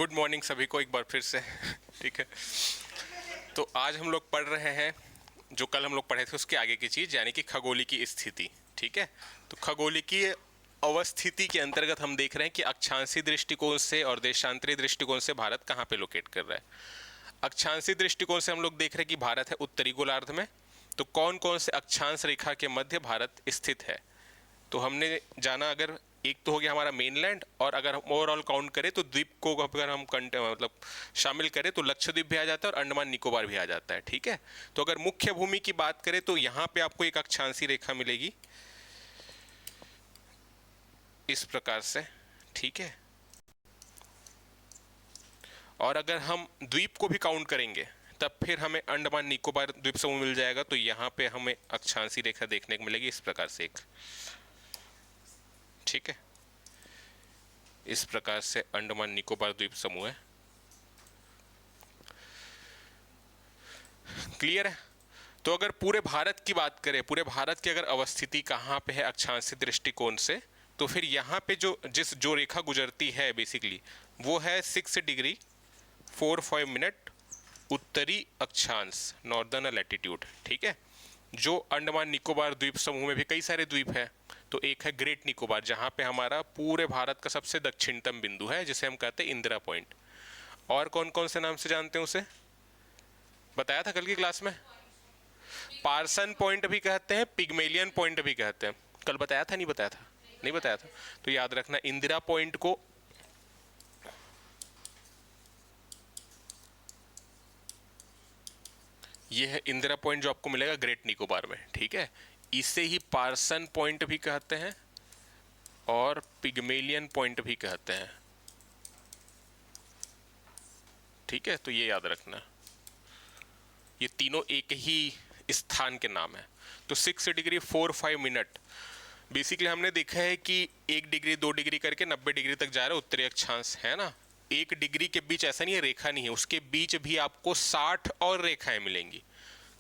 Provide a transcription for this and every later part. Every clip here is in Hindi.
गुड मॉर्निंग सभी को एक बार फिर से। ठीक है, तो आज हम लोग पढ़ रहे हैं जो कल हम लोग पढ़े थे उसके आगे की चीज़, यानी कि खगोलीय स्थिति। ठीक है, तो खगोलीय अवस्थिति के अंतर्गत हम देख रहे हैं कि अक्षांशीय दृष्टिकोण से और देशांतरीय दृष्टिकोण से भारत कहाँ पे लोकेट कर रहा है। अक्षांशीय दृष्टिकोण से हम लोग देख रहे हैं कि भारत है उत्तरी गोलार्ध में। तो कौन कौन से अक्षांश रेखा के मध्य भारत स्थित है, तो हमने जाना, अगर एक तो हो गया हमारा मेनलैंड, और अगर हम ओवरऑल काउंट करें तो द्वीप को अगर हम मतलब शामिल करें तो लक्षद्वीप भी आ जाता है और अंडमान निकोबार भी आ जाता है। ठीक है, तो अगर मुख्य भूमि की बात करें तो यहाँ पे आपको एक अक्षांशीय रेखा मिलेगी इस प्रकार से। ठीक है, और अगर हम द्वीप को भी काउंट करेंगे तब फिर हमें अंडमान निकोबार द्वीप समूह मिल जाएगा, तो यहाँ पे हमें अक्षांशीय रेखा देखने को मिलेगी इस प्रकार से एक। ठीक है, इस प्रकार से अंडमान निकोबार द्वीप समूह है। क्लियर है? तो अगर पूरे भारत की बात करें, पूरे भारत की अगर अवस्थिति कहाँ पे है अक्षांशीय दृष्टिकोण से, तो फिर यहाँ पे जो रेखा गुजरती है बेसिकली वो है 6 डिग्री 45 मिनट उत्तरी अक्षांश, नॉर्दर्न लैटिट्यूड। ठीक है, जो अंडमान निकोबार द्वीप समूह में भी कई सारे द्वीप हैं, तो एक है ग्रेट निकोबार जहाँ पे हमारा पूरे भारत का सबसे दक्षिणतम बिंदु है जिसे हम कहते हैं इंदिरा पॉइंट। और कौन कौन से नाम से जानते हैं उसे, बताया था कल की क्लास में। पार्सन पॉइंट भी कहते हैं, पिग्मेलियन पॉइंट भी कहते हैं। कल बताया था, नहीं बताया था? नहीं बताया था, तो याद रखना इंदिरा पॉइंट को ये है इंदिरा पॉइंट जो आपको मिलेगा ग्रेट निकोबार में। ठीक है, इसे ही पार्सन पॉइंट भी कहते हैं और पिग्मेलियन पॉइंट भी कहते हैं। ठीक है, तो ये याद रखना, ये तीनों एक ही स्थान के नाम है। तो 6 डिग्री 45 मिनट बेसिकली हमने देखा है कि 1 डिग्री 2 डिग्री करके 90 डिग्री तक जा रहा है उत्तरी अक्षांश, है ना। 1 डिग्री के बीच ऐसा नहीं है रेखा नहीं है, उसके बीच भी आपको 60 और रेखाएं मिलेंगी,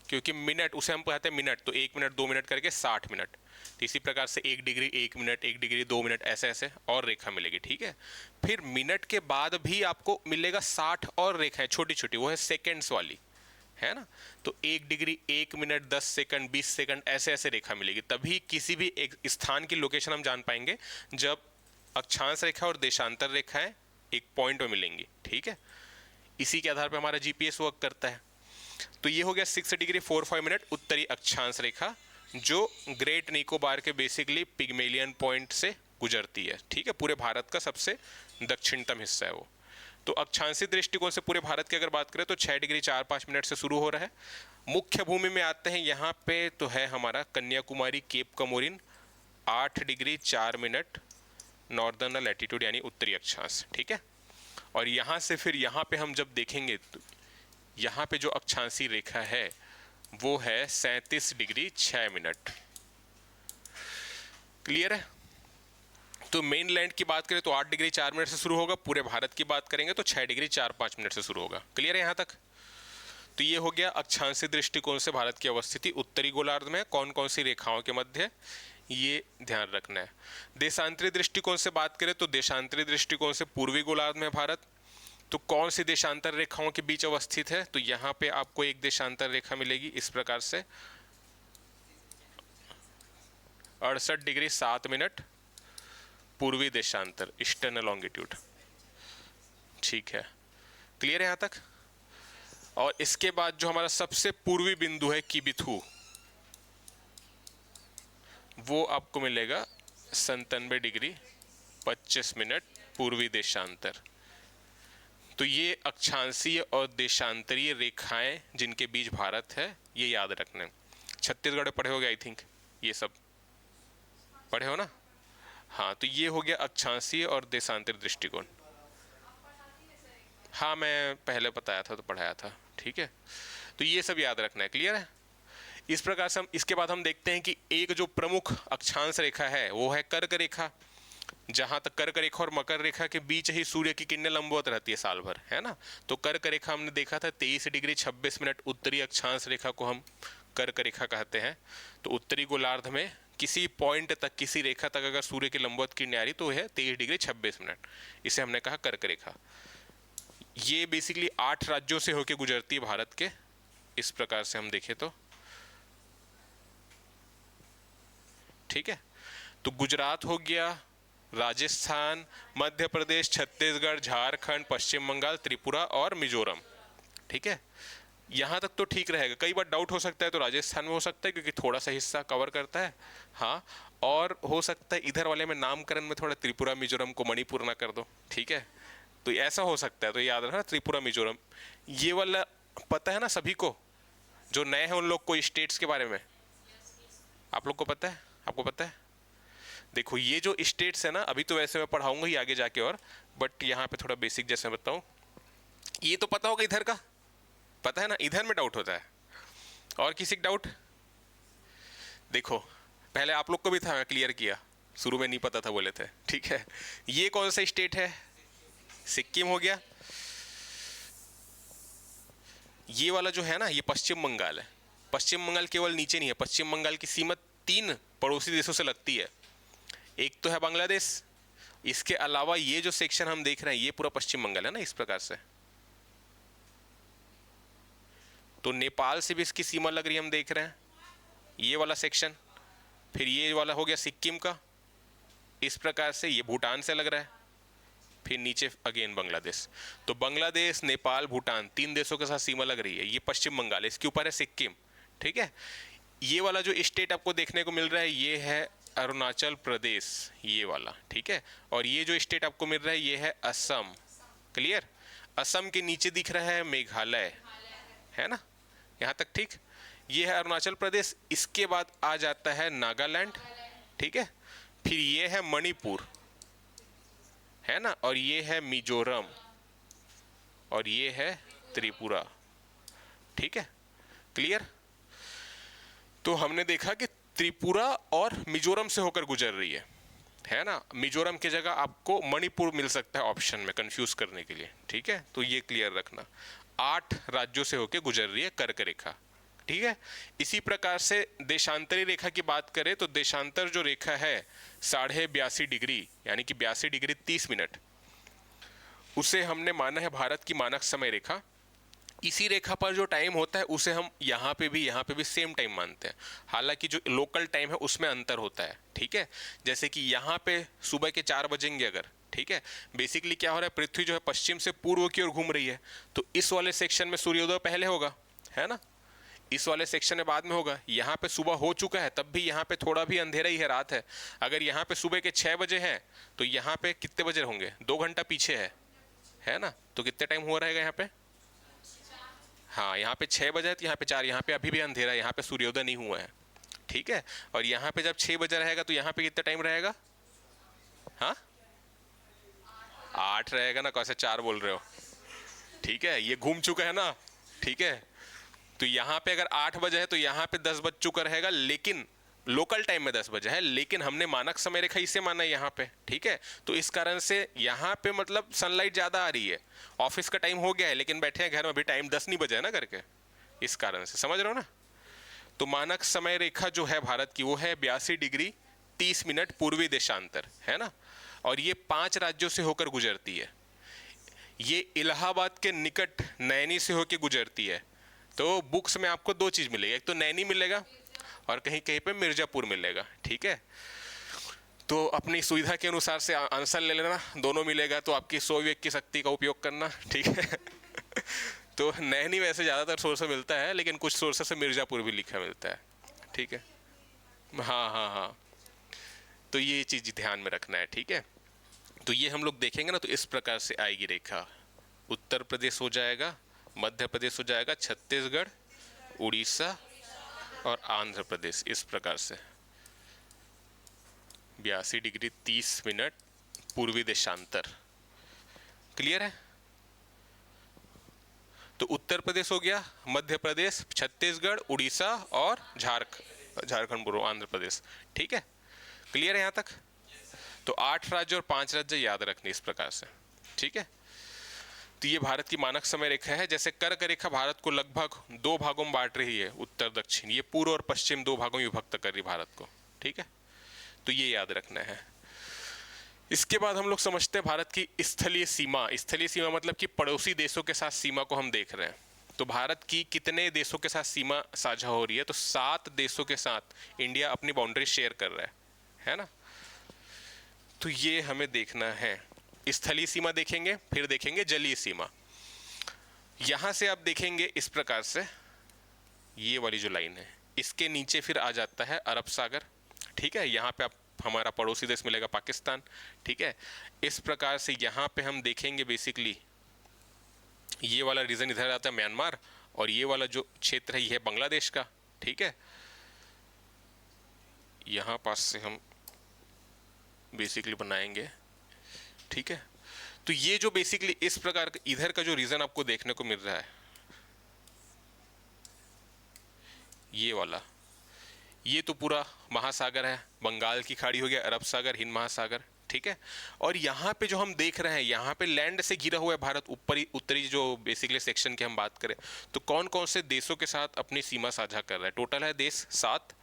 क्योंकि मिनट उसे हम कहते हैं मिनट, तो 1 मिनट 2 मिनट करके 60 मिनट। तो इसी प्रकार से 1 डिग्री 1 मिनट, 1 डिग्री 2 मिनट, ऐसे ऐसे और रेखा मिलेगी। ठीक है, फिर मिनट के बाद भी आपको मिलेगा 60 और रेखाएं छोटी छोटी, वो है सेकेंड्स वाली, है ना। तो 1 डिग्री 1 मिनट 10 सेकंड 20 सेकंड ऐसे ऐसे रेखा मिलेगी, तभी किसी भी एक स्थान की लोकेशन हम जान पाएंगे जब अक्षांश रेखा और देशांतर रेखाएं एक पॉइंट में मिलेंगी। ठीक है, इसी के आधार पर हमारा जीपीएस वर्क करता है। तो ये हो गया 6 डिग्री 45 मिनट उत्तरी अक्षांश रेखा जो ग्रेट निकोबार के बेसिकली पिग्मेलियन पॉइंट से गुजरती है। ठीक है, पूरे भारत का सबसे दक्षिणतम हिस्सा है वो। तो अक्षांशीय दृष्टिकोण से पूरे भारत की अगर बात करें तो 6 डिग्री 4-5 मिनट से शुरू हो रहा है। मुख्य भूमि में आते हैं यहाँ पे, तो है हमारा Kanyakumari Cape Comorin 8 degree 4 minute northern latitude यानी उत्तरी अक्षांश। ठीक है, और यहाँ से फिर यहाँ पे हम जब देखेंगे तो यहाँ पे जो अक्षांशीय रेखा है वो है 37 डिग्री 6 मिनट। क्लियर है? तो मेन लैंड की बात करें तो 8 डिग्री 4 मिनट से शुरू होगा, पूरे भारत की बात करेंगे तो 6 डिग्री 4-5 मिनट से शुरू होगा। क्लियर है यहाँ तक? तो ये हो गया अक्षांशीय दृष्टिकोण से भारत की अवस्थिति उत्तरी गोलार्ध में कौन कौन सी रेखाओं के मध्य, ये ध्यान रखना है। देशांतरीय दृष्टिकोण से बात करें तो देशांतरीय दृष्टिकोण से पूर्वी गोलार्ध में भारत, तो कौन सी देशांतर रेखाओं के बीच अवस्थित है, तो यहाँ पे आपको एक देशांतर रेखा मिलेगी इस प्रकार से 68 डिग्री 7 मिनट पूर्वी देशांतर, ईस्टर्न लॉन्गिट्यूड। ठीक है, क्लियर है यहाँ तक? और इसके बाद जो हमारा सबसे पूर्वी बिंदु है किबिथु, वो आपको मिलेगा 97 डिग्री 25 मिनट पूर्वी देशांतर। तो ये अक्षांशीय और देशांतरीय रेखाएं जिनके बीच भारत है, ये याद रखना है। छत्तीसगढ़ पढ़े होगे आई थिंक, ये सब पढ़े हो ना। हाँ, तो ये हो गया अक्षांशीय और देशांतरीय दृष्टिकोण। हाँ, मैं पहले बताया था तो पढ़ाया था। ठीक है, तो ये सब याद रखना है। क्लियर है? इस प्रकार से हम इसके बाद हम देखते हैं कि एक जो प्रमुख अक्षांश रेखा है वो है कर्क रेखा, जहां तक कर्क रेखा और मकर रेखा के बीच ही सूर्य की किरणें लंबवत रहती है साल भर, है ना। तो कर्क रेखा हमने देखा था 23 डिग्री 26 मिनट उत्तरी अक्षांश रेखा को हम कर्क रेखा कहते हैं। तो उत्तरी गोलार्ध में किसी पॉइंट तक, किसी रेखा तक अगर सूर्य की लंबवत किरणें आ रही तो है 23 डिग्री 26 मिनट, इसे हमने कहा कर्क रेखा। ये बेसिकली 8 राज्यों से होके गुजरती है भारत के, इस प्रकार से हम देखें तो। ठीक है, तो गुजरात हो गया, राजस्थान, मध्य प्रदेश, छत्तीसगढ़, झारखंड, पश्चिम बंगाल, त्रिपुरा और मिजोरम। ठीक है, यहाँ तक तो ठीक रहेगा। कई बार डाउट हो सकता है तो राजस्थान में हो सकता है क्योंकि थोड़ा सा हिस्सा कवर करता है, हाँ, और हो सकता है इधर वाले में नामकरण में थोड़ा त्रिपुरा मिजोरम को मणिपुर ना कर दो। ठीक है, तो ऐसा हो सकता है, तो याद रखना त्रिपुरा मिजोरम। ये वाला पता है ना सभी को, जो नए हैं उन लोग को स्टेट्स के बारे में आप लोग को पता है, आपको पता है? देखो ये जो स्टेट्स है ना, अभी तो वैसे मैं पढ़ाऊंगा ही आगे जाके और, बट यहाँ पे थोड़ा बेसिक जैसे मैं बताऊँ, ये तो पता होगा इधर का, पता है ना, इधर में डाउट होता है। और किसी का डाउट? देखो पहले आप लोग को भी था, मैं क्लियर किया, शुरू में नहीं पता था बोले थे। ठीक है, ये कौन सा स्टेट है? सिक्किम हो गया। ये वाला जो है ना, ये पश्चिम बंगाल है। पश्चिम बंगाल केवल नीचे नहीं है, पश्चिम बंगाल की सीमा 3 पड़ोसी देशों से लगती है। एक तो है बांग्लादेश, इसके अलावा ये जो सेक्शन हम देख रहे हैं ये पूरा पश्चिम बंगाल है ना, इस प्रकार से। तो नेपाल से भी इसकी सीमा लग रही है, हम देख रहे हैं ये वाला सेक्शन। फिर ये वाला हो गया सिक्किम का, इस प्रकार से ये भूटान से लग रहा है। फिर नीचे अगेन बांग्लादेश। तो बांग्लादेश, नेपाल, भूटान 3 देशों के साथ सीमा लग रही है। ये पश्चिम बंगाल है, इसके ऊपर है सिक्किम। ठीक है, ये वाला जो स्टेट आपको देखने को मिल रहा है ये है अरुणाचल प्रदेश, ये वाला। ठीक है, और ये जो स्टेट आपको मिल रहा है ये है असम। क्लियर? असम के नीचे दिख रहा है मेघालय, है ना, यहाँ तक ठीक। ये है अरुणाचल प्रदेश, इसके बाद आ जाता है नागालैंड। ठीक है, फिर ये है मणिपुर, है ना, और ये है मिजोरम, और ये है त्रिपुरा। ठीक है, क्लियर? तो हमने देखा कि त्रिपुरा और मिजोरम से होकर गुजर रही है ना। मिजोरम की जगह आपको मणिपुर मिल सकता है ऑप्शन में, कंफ्यूज करने के लिए। ठीक है, तो ये क्लियर रखना, 8 राज्यों से होकर गुजर रही है कर्क रेखा। ठीक है, इसी प्रकार से देशांतरी रेखा की बात करें तो देशांतर जो रेखा है 82.5 डिग्री, यानी कि 82 डिग्री 30 मिनट, उसे हमने माना है भारत की मानक समय रेखा। इसी रेखा पर जो टाइम होता है उसे हम यहाँ पे भी सेम टाइम मानते हैं। हालांकि जो लोकल टाइम है उसमें अंतर होता है। ठीक है, जैसे कि यहाँ पे सुबह के 4 बजेंगे अगर, ठीक है, बेसिकली क्या हो रहा है, पृथ्वी जो है पश्चिम से पूर्व की ओर घूम रही है, तो इस वाले सेक्शन में सूर्योदय पहले होगा, है ना, इस वाले सेक्शन में बाद में होगा। यहाँ पे सुबह हो चुका है, तब भी यहाँ पे थोड़ा भी अंधेरा ही है, रात है। अगर यहाँ पे सुबह के 6 बजे है तो यहाँ पे कितने बजे होंगे? 2 घंटा पीछे है ना, तो कितने टाइम हुआ रहेगा यहाँ पे? हाँ, यहाँ पे 6 बजे है तो यहाँ पे 4, यहाँ पे अभी भी अंधेरा है, यहाँ पे सूर्योदय नहीं हुआ है। ठीक है, और यहाँ पे जब 6 बजे रहेगा तो यहाँ पे कितना टाइम रहेगा? हाँ, 8 रहेगा ना, कैसे 4 बोल रहे हो? ठीक है, ये घूम चुका है ना। ठीक है, तो यहाँ पे अगर 8 बजे है तो यहाँ पे 10 बज चुका रहेगा, लेकिन लोकल टाइम में 10 बजे है, लेकिन हमने मानक समय रेखा इसे माना है यहाँ पे। ठीक है, तो इस कारण से यहाँ पे मतलब सनलाइट ज़्यादा आ रही है। ऑफिस का टाइम हो गया है लेकिन बैठे हैं घर में, अभी टाइम 10 नहीं बजे है ना करके, इस कारण से, समझ रहे हो ना। तो मानक समय रेखा जो है भारत की वो है 82 डिग्री 30 मिनट पूर्वी देशांतर, है ना, और ये 5 राज्यों से होकर गुजरती है। ये इलाहाबाद के निकट नैनी से होकर गुजरती है। तो बुक्स में आपको 2 चीज़ मिलेगा, एक तो नैनी मिलेगा और कहीं कहीं पे मिर्ज़ापुर मिलेगा। ठीक है, तो अपनी सुविधा के अनुसार से आंसर ले लेना, दोनों मिलेगा तो आपकी सोवियत की शक्ति का उपयोग करना। ठीक है तो नैनी वैसे ज़्यादातर सोर्स से मिलता है, लेकिन कुछ सोर्स से मिर्ज़ापुर भी लिखा मिलता है। ठीक है, हाँ हाँ हाँ, तो ये चीज़ ध्यान में रखना है। ठीक है, तो ये हम लोग देखेंगे ना, तो इस प्रकार से आएगी रेखा। उत्तर प्रदेश हो जाएगा, मध्य प्रदेश हो जाएगा, छत्तीसगढ़, उड़ीसा और आंध्र प्रदेश, इस प्रकार से 82 डिग्री 30 मिनट पूर्वी देशांतर। क्लियर है? तो उत्तर प्रदेश हो गया, मध्य प्रदेश, छत्तीसगढ़, उड़ीसा और झारखंड बोलो, आंध्र प्रदेश। ठीक है, क्लियर है यहाँ तक? तो 8 राज्य और 5 राज्य याद रखने, इस प्रकार से। ठीक है, तो ये भारत की मानक समय रेखा है। जैसे कर्क रेखा भारत को लगभग 2 भागों में बांट रही है, उत्तर दक्षिण, ये पूर्व और पश्चिम 2 भागों में विभक्त कर रही भारत को। ठीक है, तो ये याद रखना है। इसके बाद हम लोग समझते हैं भारत की स्थलीय सीमा। स्थलीय सीमा मतलब कि पड़ोसी देशों के साथ सीमा को हम देख रहे हैं। तो भारत की कितने देशों के साथ सीमा साझा हो रही है? तो 7 देशों के साथ इंडिया अपनी बाउंड्री शेयर कर रहा है ना। तो ये हमें देखना है। स्थलीय सीमा देखेंगे, फिर देखेंगे जलीय सीमा। यहां से आप देखेंगे इस प्रकार से, ये वाली जो लाइन है इसके नीचे फिर आ जाता है अरब सागर। ठीक है, यहाँ पे आप हमारा पड़ोसी देश मिलेगा पाकिस्तान। ठीक है, इस प्रकार से यहाँ पे हम देखेंगे बेसिकली ये वाला रीजन इधर आता है म्यांमार, और ये वाला जो क्षेत्र है ये है बांग्लादेश का। ठीक है, यहाँ पास से हम बेसिकली बनाएंगे। ठीक है, तो ये जो बेसिकली इस प्रकार इधर का जो रीजन आपको देखने को मिल रहा है, ये वाला, ये तो पूरा महासागर है, बंगाल की खाड़ी हो गया, अरब सागर, हिंद महासागर। ठीक है, और यहाँ पे जो हम देख रहे हैं यहाँ पे लैंड से घिरा हुआ है भारत, ऊपरी उत्तरी जो बेसिकली सेक्शन की हम बात करें तो कौन कौन से देशों के साथ अपनी सीमा साझा कर रहा है? टोटल है देश 7,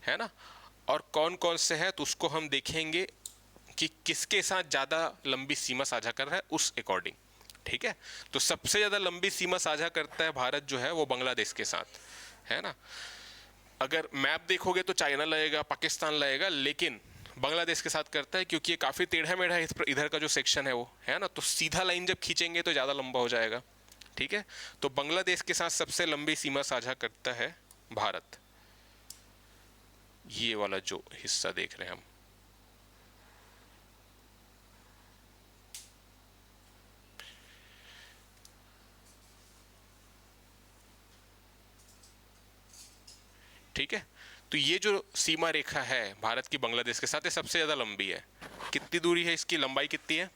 है ना। और कौन कौन से है तो उसको हम देखेंगे कि किसके साथ ज़्यादा लंबी सीमा साझा कर रहा है उस अकॉर्डिंग। ठीक है, तो सबसे ज़्यादा लंबी सीमा साझा करता है भारत जो है वो बांग्लादेश के साथ, है ना। अगर मैप देखोगे तो चाइना लगेगा, पाकिस्तान लगेगा, लेकिन बांग्लादेश के साथ करता है क्योंकि ये काफ़ी टेढ़ा मेढ़ा है इधर का जो सेक्शन है वो, है ना। तो सीधा लाइन जब खींचेंगे तो ज़्यादा लंबा हो जाएगा। ठीक है, तो बांग्लादेश के साथ सबसे लंबी सीमा साझा करता है भारत। ये वाला जो हिस्सा देख रहे हैं हम, ठीक है, तो ये जो सीमा रेखा है भारत की बांग्लादेश के साथ ये सबसे ज्यादा लंबी है। कितनी दूरी है इसकी? लंबाई कितनी है?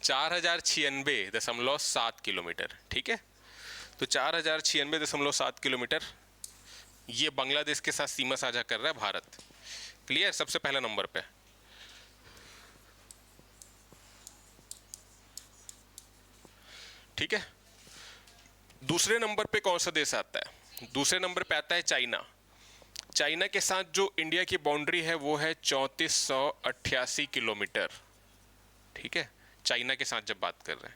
4096.7 किलोमीटर। ठीक है, तो 4096.7 किलोमीटर ये बांग्लादेश के साथ सीमा साझा कर रहा है भारत। क्लियर? सबसे पहला नंबर पे। ठीक है, दूसरे नंबर पे कौन सा देश आता है? दूसरे नंबर पे आता है चाइना। चाइना के साथ जो इंडिया की बाउंड्री है वो है 3488 किलोमीटर। ठीक है, चाइना के साथ जब बात कर रहे हैं,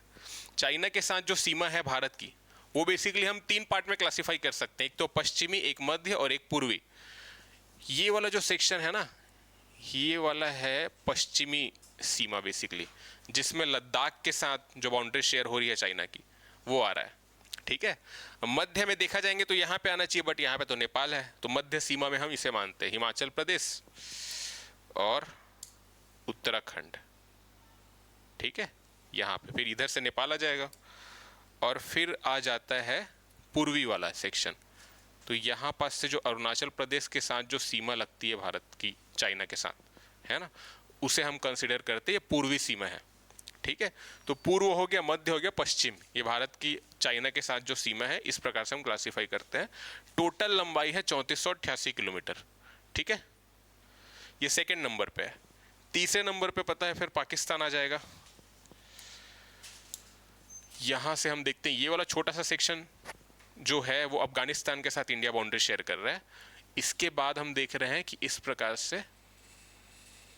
चाइना के साथ जो सीमा है भारत की वो बेसिकली हम 3 पार्ट में क्लासिफाई कर सकते हैं, एक तो पश्चिमी, एक मध्य और एक पूर्वी। ये वाला जो सेक्शन है ना, ये वाला है पश्चिमी सीमा बेसिकली, जिसमें लद्दाख के साथ जो बाउंड्री शेयर हो रही है चाइना की वो आ रहा है। ठीक है, मध्य में देखा जाएंगे तो यहाँ पे आना चाहिए, बट यहाँ पे तो नेपाल है, तो मध्य सीमा में हम इसे मानते हैं हिमाचल प्रदेश और उत्तराखंड। ठीक है, यहाँ पे फिर इधर से नेपाल आ जाएगा और फिर आ जाता है पूर्वी वाला सेक्शन। तो यहाँ पास से जो अरुणाचल प्रदेश के साथ जो सीमा लगती है भारत की चाइना के साथ, है ना, उसे हम कंसिडर करते हैं ये पूर्वी सीमा है। ठीक है, तो पूर्व हो गया, मध्य हो गया, पश्चिम, ये भारत की चाइना के साथ जो सीमा है इस प्रकार से हम क्लासिफाई करते हैं। टोटल लंबाई है 3488 किलोमीटर। ठीक है, ये सेकंड नंबर पे है। तीसरे नंबर पे पता है फिर पाकिस्तान आ जाएगा। यहां से हम देखते हैं ये वाला छोटा सा सेक्शन जो है वो अफगानिस्तान के साथ इंडिया बाउंड्री शेयर कर रहा है। इसके बाद हम देख रहे हैं कि इस प्रकार से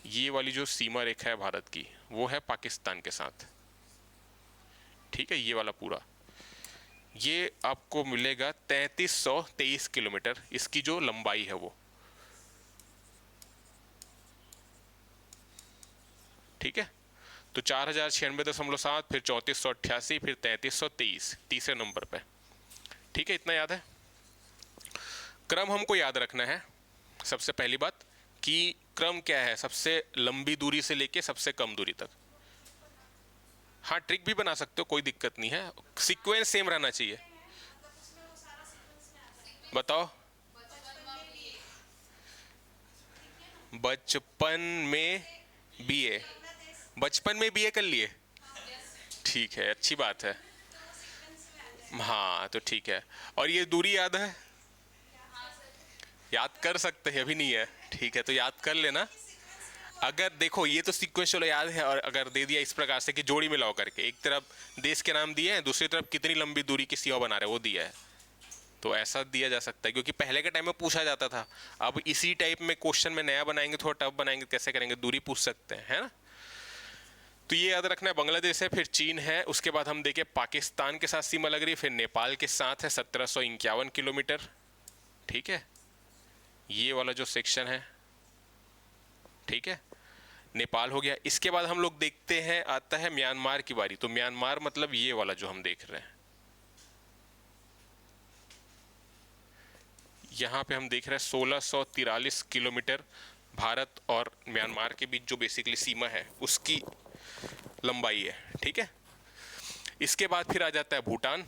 ये वाली जो सीमा रेखा है भारत की वो है पाकिस्तान के साथ। ठीक है, ये वाला पूरा ये आपको मिलेगा 3323 किलोमीटर इसकी जो लंबाई है वो। ठीक है, तो 4096.7, फिर 3488, फिर 3323 तीसरे नंबर पे। ठीक है, इतना याद है। क्रम हमको याद रखना है। सबसे पहली बात कि क्रम क्या है, सबसे लंबी दूरी से लेके सबसे कम दूरी तक। हाँ, ट्रिक भी बना सकते हो, कोई दिक्कत नहीं है, सीक्वेंस सेम रहना चाहिए। बताओ। बचपन में बीए, बचपन में बीए कर लिए? ठीक है, अच्छी बात है। हाँ तो ठीक है, और ये दूरी याद है? याद कर सकते हैं, अभी नहीं है। ठीक है, तो याद कर लेना। अगर देखो ये तो सीक्वेंस चलो याद है, और अगर दे दिया इस प्रकार से कि जोड़ी मिलाओ करके, एक तरफ देश के नाम दिए हैं, दूसरी तरफ कितनी लंबी दूरी की सीमा बना रहे वो दिया है, तो ऐसा दिया जा सकता है, क्योंकि पहले के टाइम में पूछा जाता था। अब इसी टाइप में क्वेश्चन में नया बनाएंगे, थोड़ा टफ बनाएंगे, कैसे करेंगे, दूरी पूछ सकते हैं, है ना। तो ये याद रखना है। बांग्लादेश है, फिर चीन है, उसके बाद हम देखें पाकिस्तान के साथ सीमा लग रही है, फिर नेपाल के साथ है 1751 किलोमीटर। ठीक है, ये वाला जो सेक्शन है, ठीक है, नेपाल हो गया। इसके बाद हम लोग देखते हैं, आता है म्यांमार की बारी। तो म्यांमार मतलब ये वाला जो हम देख रहे हैं, यहाँ पे हम देख रहे हैं 1643 किलोमीटर भारत और म्यांमार के बीच जो बेसिकली सीमा है उसकी लंबाई है। ठीक है, इसके बाद फिर आ जाता है भूटान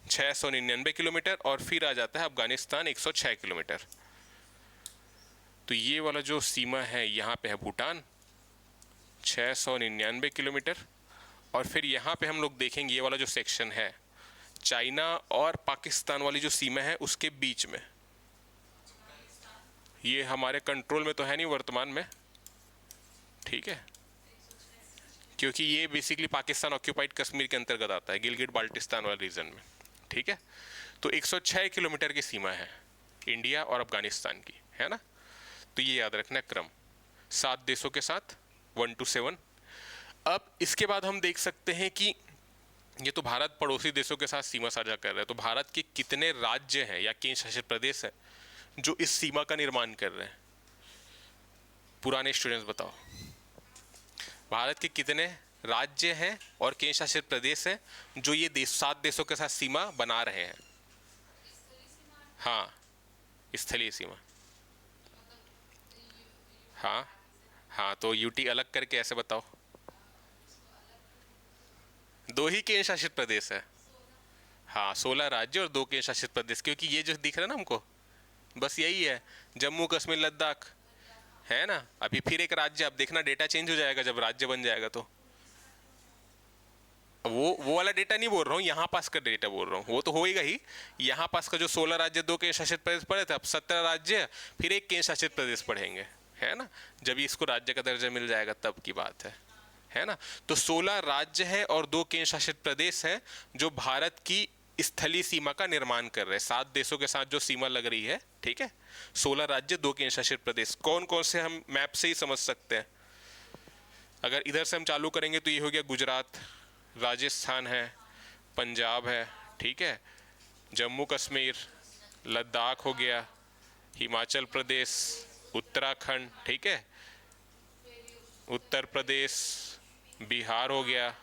699 किलोमीटर, और फिर आ जाता है अफगानिस्तान 106 किलोमीटर। तो ये वाला जो सीमा है यहाँ पे है भूटान 699 किलोमीटर, और फिर यहाँ पे हम लोग देखेंगे ये वाला जो सेक्शन है चाइना और पाकिस्तान वाली जो सीमा है उसके बीच में। ये हमारे कंट्रोल में तो है नहीं वर्तमान में, ठीक है, क्योंकि ये बेसिकली पाकिस्तान ऑक्यूपाइड कश्मीर के अंतर्गत आता है, गिलगिट बाल्टिस्तान वाले रीजन में। ठीक है, तो 106 किलोमीटर की सीमा है इंडिया और अफगानिस्तान की, है ना। तो ये याद रखना है क्रम, 7 देशों के साथ 1 to 7। अब इसके बाद हम देख सकते हैं कि ये तो भारत पड़ोसी देशों के साथ सीमा साझा कर रहा है, तो भारत के कितने राज्य हैं या केंद्र शासित प्रदेश हैं जो इस सीमा का निर्माण कर रहे हैं? पुराने स्टूडेंट्स बताओ, भारत के कितने राज्य हैं और केंद्र शासित प्रदेश हैं जो ये 7 देशों के साथ सीमा बना रहे हैं? हाँ, स्थलीय सीमा। हाँ हाँ, तो यूटी अलग करके ऐसे बताओ। 2 ही केंद्र शासित प्रदेश है। हाँ, 16 राज्य और 2 केंद्र शासित प्रदेश, क्योंकि ये जो दिख रहा है ना हमको, बस यही है, जम्मू कश्मीर लद्दाख, है ना। अभी फिर एक राज्य, आप देखना डेटा चेंज हो जाएगा जब राज्य बन जाएगा। तो वो वाला डेटा नहीं बोल रहा हूँ, यहाँ पास का डेटा बोल रहा हूँ, वो तो होएगा ही। यहाँ पास का जो 16 राज्य 2 केंद्र शासित प्रदेश पढ़े थे, अब 17 राज्य फिर 1 केंद्र शासित प्रदेश पढ़ेंगे, है ना। जब इसको राज्य का दर्जा मिल जाएगा तब की बात है ना। तो 16 राज्य है और 2 केंद्र शासित प्रदेश है जो भारत की स्थलीय सीमा का निर्माण कर रहे हैं, 7 देशों के साथ जो सीमा लग रही है। ठीक है, 16 राज्य 2 केंद्र शासित प्रदेश, कौन कौन से हम मैप से ही समझ सकते हैं। अगर इधर से हम चालू करेंगे तो ये हो गया गुजरात, राजस्थान है, पंजाब है, ठीक है, जम्मू कश्मीर, लद्दाख हो गया, हिमाचल प्रदेश, उत्तराखंड, ठीक है, उत्तर प्रदेश, बिहार हो गया,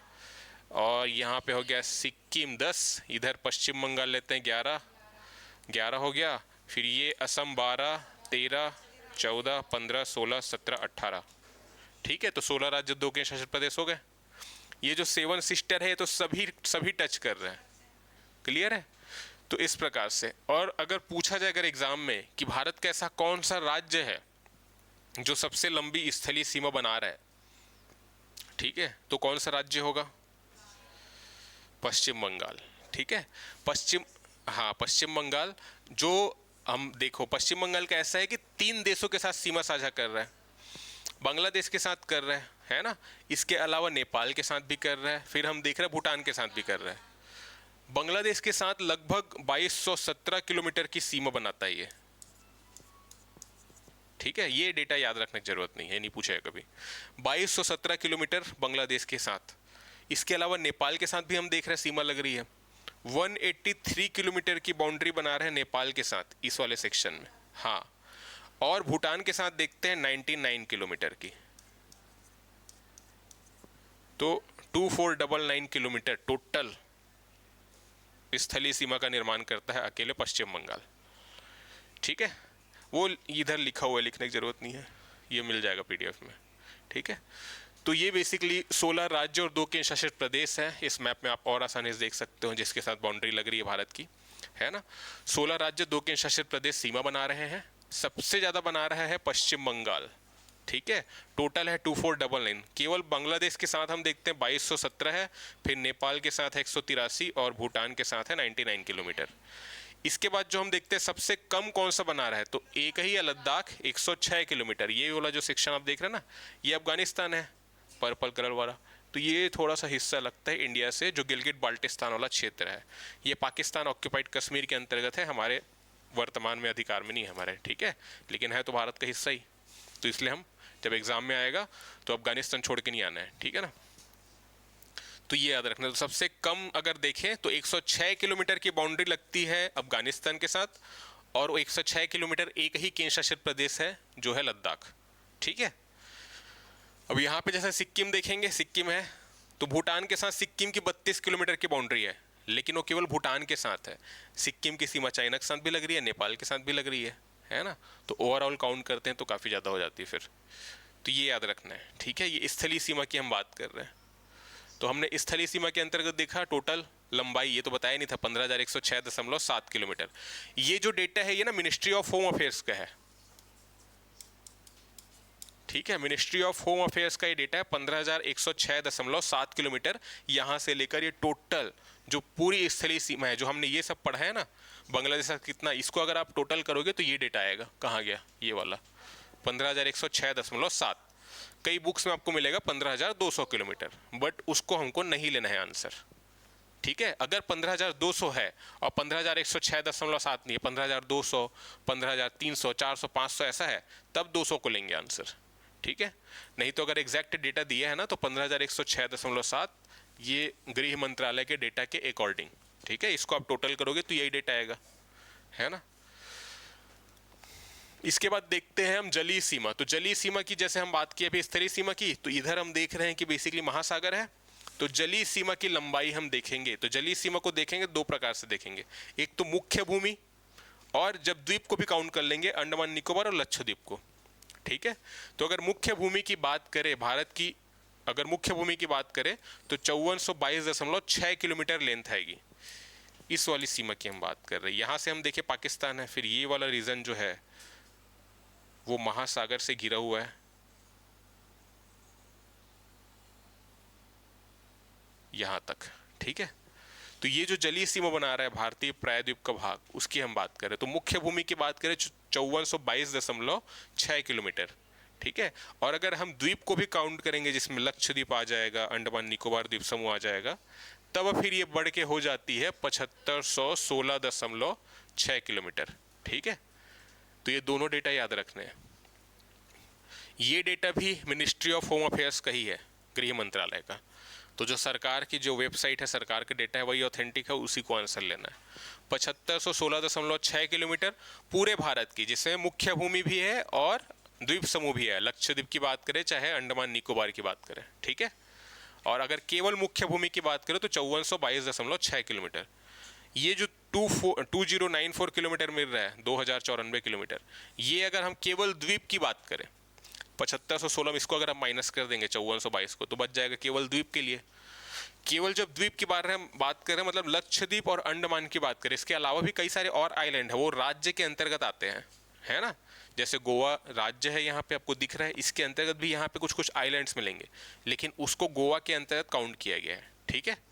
और यहाँ पे हो गया सिक्किम 10, इधर पश्चिम बंगाल लेते हैं 11 हो गया, फिर ये असम 12, 13, 14, 15, 16, 17, 18। ठीक है, तो 16 राज्य 2 केंद्र शासित प्रदेश हो गए। ये जो 7 सिस्टर है तो सभी टच कर रहे हैं, क्लियर है। तो इस प्रकार से, और अगर पूछा जाए अगर एग्जाम में कि भारत का ऐसा कौन सा राज्य है जो सबसे लंबी स्थलीय सीमा बना रहा है, ठीक है, तो कौन सा राज्य होगा? पश्चिम बंगाल। ठीक है, पश्चिम बंगाल। जो हम देखो, पश्चिम बंगाल का ऐसा है कि 3 देशों के साथ सीमा साझा कर रहा है, बांग्लादेश के साथ कर रहा है ना, इसके अलावा नेपाल के साथ भी कर रहा है, फिर हम देख रहे हैं भूटान के साथ भी कर रहा है। बांग्लादेश के साथ लगभग 2217 किलोमीटर की सीमा बनाता है ये। ठीक है, ये डेटा याद रखने की जरूरत नहीं है, नहीं पूछेगा कभी। 2217 किलोमीटर बांग्लादेश के साथ। इसके अलावा नेपाल के साथ भी हम देख रहे हैं सीमा लग रही है, 183 किलोमीटर की बाउंड्री बना रहे हैं नेपाल के साथ इस वाले सेक्शन में। हाँ, और भूटान के साथ देखते हैं 99 किलोमीटर की। तो 2499 किलोमीटर टोटल स्थलीय सीमा का निर्माण करता है अकेले पश्चिम बंगाल। ठीक है, वो इधर लिखा हुआ है, लिखने की जरूरत नहीं है, ये मिल जाएगा पीडीएफ में। ठीक है, तो ये बेसिकली 16 राज्य और 2 केंद्र शासित प्रदेश हैं। इस मैप में आप और आसानी से देख सकते हो जिसके साथ बाउंड्री लग रही है भारत की, है ना। 16 राज्य 2 केंद्र शासित प्रदेश सीमा बना रहे हैं, सबसे ज़्यादा बना रहा है पश्चिम बंगाल। ठीक है, टोटल है 2499। केवल बांग्लादेश के साथ हम देखते हैं 2217 है, फिर नेपाल के साथ है 183 और भूटान के साथ है 99 किलोमीटर। इसके बाद जो हम देखते हैं सबसे कम कौन सा बना रहा है, तो एक ही है लद्दाख 106 किलोमीटर। ये वाला जो सेक्शन आप देख रहे हैं ना, ये अफगानिस्तान है, पर्पल कलर वाला, तो ये थोड़ा सा हिस्सा लगता है इंडिया से, जो गिलगित बाल्टिस्तान वाला क्षेत्र है, ये पाकिस्तान ऑक्यूपाइड कश्मीर के अंतर्गत है, हमारे वर्तमान में अधिकार में नहीं है हमारे, ठीक है, लेकिन है तो भारत का हिस्सा ही। तो इसलिए हम जब एग्जाम में आएगा तो अफगानिस्तान छोड़ के नहीं आना है, ठीक है ना। तो ये याद रखना। तो सबसे कम अगर देखें तो 106 किलोमीटर की बाउंड्री लगती है अफगानिस्तान के साथ, और वो 106 किलोमीटर एक ही केंद्र शासित प्रदेश है जो है लद्दाख, ठीक है। अब यहाँ पे जैसे सिक्किम देखेंगे, सिक्किम है तो भूटान के साथ सिक्किम की 32 किलोमीटर की बाउंड्री है, लेकिन वो केवल भूटान के साथ है। सिक्किम की सीमा चाइना के साथ भी लग रही है, नेपाल के साथ भी लग रही है ना। तो ओवरऑल काउंट करते हैं तो काफ़ी ज़्यादा हो जाती है फिर। तो ये याद रखना है, ठीक है। ये स्थलीय सीमा की हम बात कर रहे हैं। तो हमने स्थलीय सीमा के अंतर्गत देखा टोटल लंबाई, ये तो बताया नहीं था, 15,106.7 किलोमीटर। ये जो डेटा है ये ना मिनिस्ट्री ऑफ होम अफेयर्स का है, ठीक है। मिनिस्ट्री ऑफ होम अफेयर्स का ये डेटा है 15,106.7 किलोमीटर, यहाँ से लेकर ये टोटल जो पूरी स्थलीय सीमा है, जो हमने ये सब पढ़ा है ना बांग्लादेश का कितना, इसको अगर आप टोटल करोगे तो ये डेटा आएगा। कहाँ गया ये वाला 15,106.7। कई बुक्स में आपको मिलेगा 15,200 किलोमीटर, बट उसको हमको नहीं लेना है आंसर, ठीक है। अगर 15,200 है और 15,106.7 नहीं है, 15,200, 15,300, 400, 500 ऐसा है, तब 200 को लेंगे आंसर, ठीक है। नहीं तो अगर एग्जैक्ट डेटा दिया है ना तो 15,106.7 ये गृह मंत्रालय के डेटा के अकॉर्डिंग, ठीक है। इसको आप टोटल करोगे तो यही डेटा आएगा, है ना। इसके बाद देखते हैं हम जलीय सीमा। तो जलीय सीमा की जैसे हम बात की अभी स्तरीय सीमा की, तो इधर हम देख रहे हैं कि बेसिकली महासागर है। तो जलीय सीमा की लंबाई हम देखेंगे, तो जलीय सीमा को देखेंगे दो प्रकार से देखेंगे, एक तो मुख्य भूमि, और जब द्वीप को भी काउंट कर लेंगे अंडमान निकोबार और लक्षद्वीप को, ठीक है। तो अगर मुख्य भूमि की बात करें भारत की, अगर मुख्य भूमि की बात करें तो 5422.6 किलोमीटर लेंथ आएगी। इस वाली सीमा की हम बात कर रहे हैं। यहाँ से हम देखें पाकिस्तान है, फिर ये वाला रीजन जो है वो महासागर से घिरा हुआ है, यहाँ तक, ठीक है। तो ये जो जलीय सीमा बना रहा है भारतीय प्रायद्वीप का भाग, उसकी हम बात करें तो मुख्य भूमि की बात करें 5422.6 किलोमीटर, ठीक है। और अगर हम द्वीप को भी काउंट करेंगे जिसमें लक्षद्वीप आ जाएगा, अंडमान निकोबार द्वीप समूह आ जाएगा, तब फिर ये बढ़ के हो जाती है 7516.6 किलोमीटर, ठीक है। तो ये दोनों डेटा याद रखने हैं। ये डेटा भी मिनिस्ट्री ऑफ होम अफेयर्स का ही है, गृह मंत्रालय का। तो जो सरकार की जो वेबसाइट है, सरकार का डेटा है, वही ऑथेंटिक है, उसी को आंसर लेना है। 7516.6 किलोमीटर पूरे भारत की, जिसमें मुख्य भूमि भी है और द्वीप समूह भी है। लक्षद्वीप की बात करें चाहे अंडमान निकोबार की बात करें, ठीक है। और अगर केवल मुख्य भूमि की बात करें तो 5422.6 किलोमीटर। ये जो 2094 किलोमीटर मिल रहा है, 2094 किलोमीटर, ये अगर हम केवल द्वीप की बात करें 7516 में, इसको अगर हम माइनस कर देंगे 5422 को, तो बच जाएगा केवल द्वीप के लिए। केवल जब द्वीप की बात कर रहे हैं मतलब लक्षद्वीप और अंडमान की बात करें, इसके अलावा भी कई सारे और आइलैंड है, वो राज्य के अंतर्गत आते हैं, है ना। जैसे गोवा राज्य है, यहाँ पे आपको दिख रहा है, इसके अंतर्गत भी यहाँ पे कुछ कुछ आइलैंड्स मिलेंगे, लेकिन उसको गोवा के अंतर्गत काउंट किया गया है, ठीक है।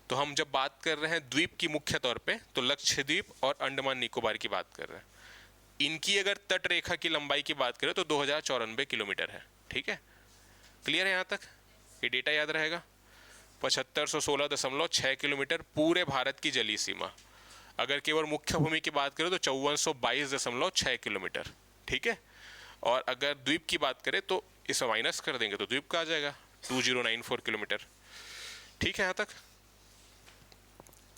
तो हम जब बात कर रहे हैं द्वीप की मुख्य तौर पे, तो लक्षद्वीप और अंडमान निकोबार की बात कर रहे हैं। इनकी अगर तट रेखा की लंबाई की बात करें तो 2094 किलोमीटर है, ठीक है। क्लियर है यहाँ तक? ये डेटा याद रहेगा। 7516.6 किलोमीटर पूरे भारत की जलीय सीमा। अगर केवल मुख्य भूमि की बात करें तो 5422.6 किलोमीटर, ठीक है। और अगर द्वीप की बात करें तो इसे माइनस कर देंगे तो द्वीप का आ जाएगा 2094 किलोमीटर, ठीक है। यहाँ तक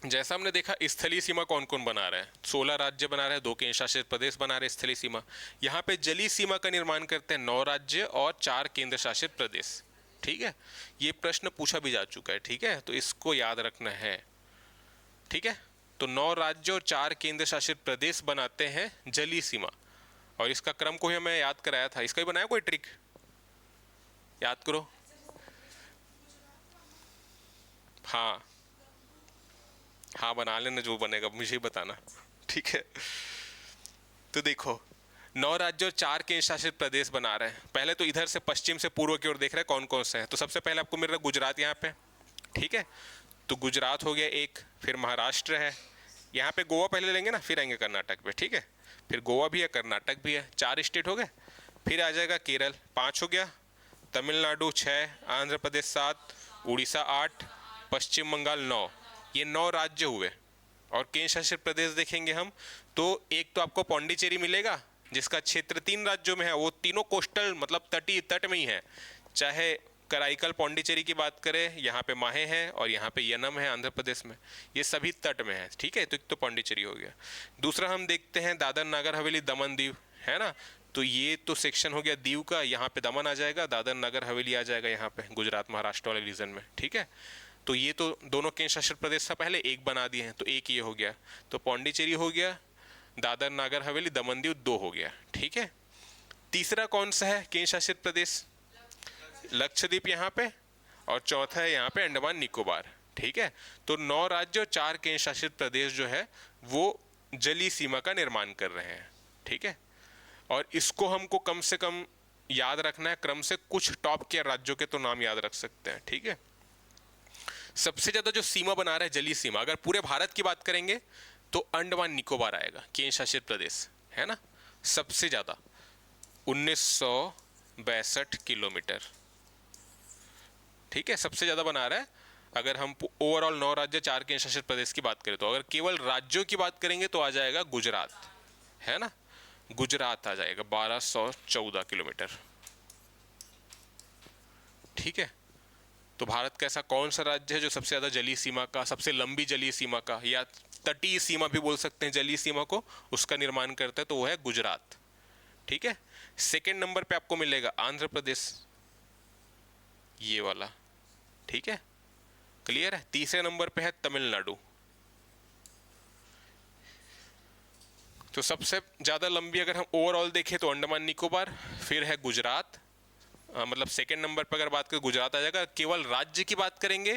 जैसा हमने देखा स्थलीय सीमा कौन कौन बना रहा है, 16 राज्य बना रहे हैं, 2 केंद्र शासित प्रदेश बना रहे हैं स्थलीय सीमा। यहाँ पे जलीय सीमा का निर्माण करते हैं 9 राज्य और 4 केंद्र शासित प्रदेश, ठीक है। ये प्रश्न पूछा भी जा चुका है, ठीक है, तो इसको याद रखना है, ठीक है। तो 9 राज्य और 4 केंद्र शासित प्रदेश बनाते हैं जलीय सीमा, और इसका क्रम को ही मैं याद कराया था। इसका भी बनाया कोई ट्रिक, याद करो। हाँ हाँ, बना लेना, जो बनेगा मुझे ही बताना, ठीक है। तो देखो 9 राज्य और 4 केंद्र शासित प्रदेश बना रहे हैं। पहले तो इधर से पश्चिम से पूर्व की ओर देख रहे हैं कौन कौन से हैं। तो सबसे पहले आपको मिल रहा है गुजरात यहाँ पे, ठीक है। तो गुजरात हो गया एक, फिर महाराष्ट्र है, यहाँ पे गोवा पहले लेंगे ना, फिर आएंगे कर्नाटक पे, ठीक है। फिर गोवा भी है, कर्नाटक भी है, 4 स्टेट हो गए। फिर आ जाएगा केरल, 5 हो गया, तमिलनाडु 6, आंध्र प्रदेश 7, उड़ीसा 8, पश्चिम बंगाल 9, ये 9 राज्य हुए। और केंद्र शासित प्रदेश देखेंगे हम तो एक तो आपको पौंडीचेरी मिलेगा जिसका क्षेत्र 3 राज्यों में है, वो तीनों कोस्टल मतलब तटी तट में ही है। चाहे कराईकल पौंडीचेरी की बात करें, यहाँ पे माहे है और यहाँ पे यनम है आंध्र प्रदेश में, ये सभी तट में है। ठीक है, तो एक तो पौंडीचेरी हो गया। दूसरा हम देखते हैं दादर नागर हवेली दमन दीव, है ना, तो ये तो सेक्शन हो गया दीव का, यहाँ पे दमन आ जाएगा, दादर नगर हवेली आ जाएगा यहाँ पे गुजरात महाराष्ट्र वाले रीजन में। ठीक है, तो ये तो दोनों केंद्र शासित प्रदेश था पहले, एक बना दिए हैं, तो एक ये हो गया। तो पौंडीचेरी हो गया, दादर नागर हवेली दमन दीव 2 हो गया। ठीक है, तीसरा कौन सा है केंद्र शासित प्रदेश? लक्षद्वीप यहाँ पे, और चौथा है यहाँ पे अंडमान निकोबार। ठीक है, तो 9 राज्य और 4 केंद्र शासित प्रदेश जो है वो जलीय सीमा का निर्माण कर रहे हैं। ठीक है, और इसको हमको कम से कम याद रखना है क्रम से, कुछ टॉप के राज्यों के तो नाम याद रख सकते हैं। ठीक है, सबसे ज्यादा जो सीमा बना रहा है जलीय सीमा, अगर पूरे भारत की बात करेंगे तो अंडमान निकोबार आएगा केंद्र शासित प्रदेश, है ना, सबसे ज्यादा 1962 किलोमीटर। ठीक है, सबसे ज्यादा बना रहा है। अगर हम ओवरऑल 9 राज्य 4 केंद्र शासित प्रदेश की बात करें तो, अगर केवल राज्यों की बात करेंगे तो आ जाएगा गुजरात, है ना, गुजरात आ जाएगा 1214 किलोमीटर। ठीक है, तो भारत का ऐसा कौन सा राज्य है जो सबसे ज्यादा जलीय सीमा का, सबसे लंबी जलीय सीमा का, या तटीय सीमा भी बोल सकते हैं जलीय सीमा को, उसका निर्माण करता है, तो वो है गुजरात। ठीक है, सेकंड नंबर पे आपको मिलेगा आंध्र प्रदेश, ये वाला। ठीक है, क्लियर है। तीसरे नंबर पे है तमिलनाडु। तो सबसे ज्यादा लंबी अगर हम ओवरऑल देखें तो अंडमान निकोबार, फिर है गुजरात, मतलब सेकंड नंबर पर अगर बात करें गुजरात आ जाएगा। केवल राज्य की बात करेंगे,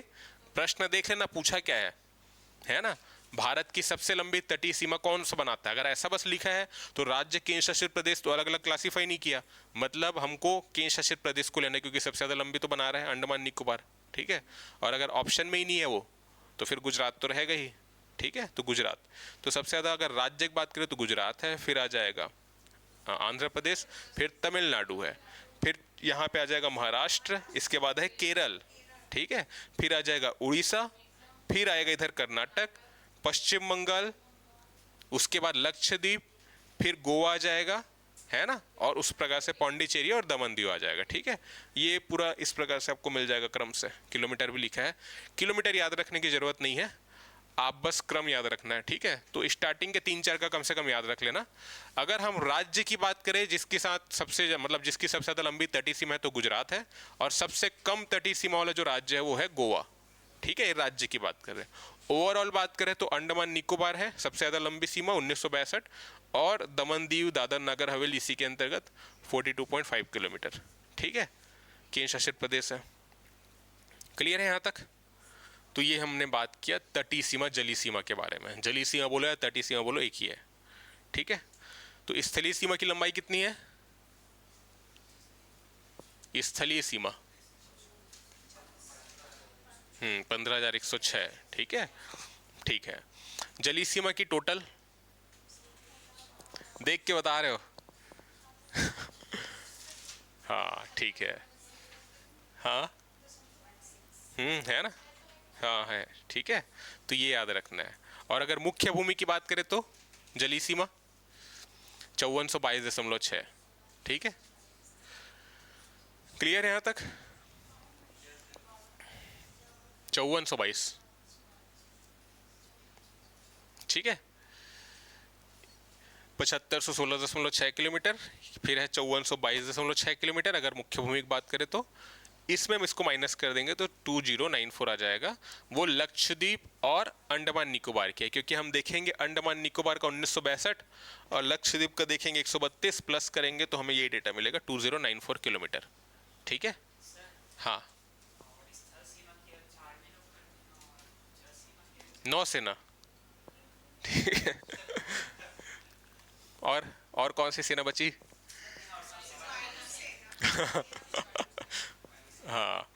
प्रश्न देख लेना पूछा क्या है ना, भारत की सबसे लंबी तटीय सीमा कौन सा बनाता है, अगर ऐसा बस लिखा है तो राज्य केंद्र शासित प्रदेश तो अलग अलग क्लासीफाई नहीं किया, मतलब हमको केंद्र शासित प्रदेश को लेना है क्योंकि सबसे ज्यादा लंबी तो बना रहा है अंडमान निकोबार। ठीक है, और अगर ऑप्शन में ही नहीं है वो तो फिर गुजरात तो रहेगा ही। ठीक है, तो गुजरात, तो सबसे ज्यादा अगर राज्य की बात करें तो गुजरात है, फिर आ जाएगा आंध्र प्रदेश, फिर तमिलनाडु है, फिर यहाँ पे आ जाएगा महाराष्ट्र, इसके बाद है केरल। ठीक है, फिर आ जाएगा उड़ीसा, फिर आएगा इधर कर्नाटक, पश्चिम बंगाल, उसके बाद लक्षद्वीप, फिर गोवा आ जाएगा, है ना, और उस प्रकार से पौंडीचेरी और दमन दीव आ जाएगा। ठीक है, ये पूरा इस प्रकार से आपको मिल जाएगा क्रम से। किलोमीटर भी लिखा है, किलोमीटर याद रखने की जरूरत नहीं है, आप बस क्रम याद रखना है। ठीक है, तो स्टार्टिंग के 3-4 का कम से कम याद रख लेना। अगर हम राज्य की बात करें जिसके साथ सबसे मतलब जिसकी सबसे ज़्यादा लंबी तटीय सीमा है तो गुजरात है, और सबसे कम तटीय सीमा वाला जो राज्य है वो है गोवा। ठीक है, राज्य की बात करें। ओवरऑल बात करें तो अंडमान निकोबार है सबसे ज़्यादा लंबी सीमा 1962, और दमन दीव दादर नगर हवेली इसी के अंतर्गत 42.5 किलोमीटर। ठीक है, केंद्र शासित प्रदेश है। क्लियर है यहाँ तक? तो ये हमने बात किया तटीय सीमा जलीय सीमा के बारे में। जलीय सीमा बोलो या तटीय सीमा बोलो एक ही है। ठीक है, तो स्थलीय सीमा की लंबाई कितनी है? स्थलीय सीमा 15,106। ठीक है, ठीक है। जलीय सीमा की टोटल देख के बता रहे हो? हाँ ठीक है, हाँ है ना, हाँ है। ठीक है, तो ये याद रखना है। और अगर मुख्य भूमि की बात करें तो जलीय सीमा 5422.6। ठीक है, क्लियर है यहाँ तक? 5422। ठीक है, 7516.6 किलोमीटर, फिर है 5422.6 किलोमीटर अगर मुख्य भूमि की बात करें तो। इसमें हम इसको माइनस कर देंगे तो 2094 आ जाएगा। वो लक्षद्वीप और अंडमान निकोबार की है, क्योंकि हम देखेंगे अंडमान निकोबार का 1962 और लक्षद्वीप का देखेंगे 132, प्लस करेंगे तो हमें ये डेटा मिलेगा 2094 किलोमीटर। ठीक है, हाँ, नौसेना। ठीक है, और कौन सी सेना बची? हाँ,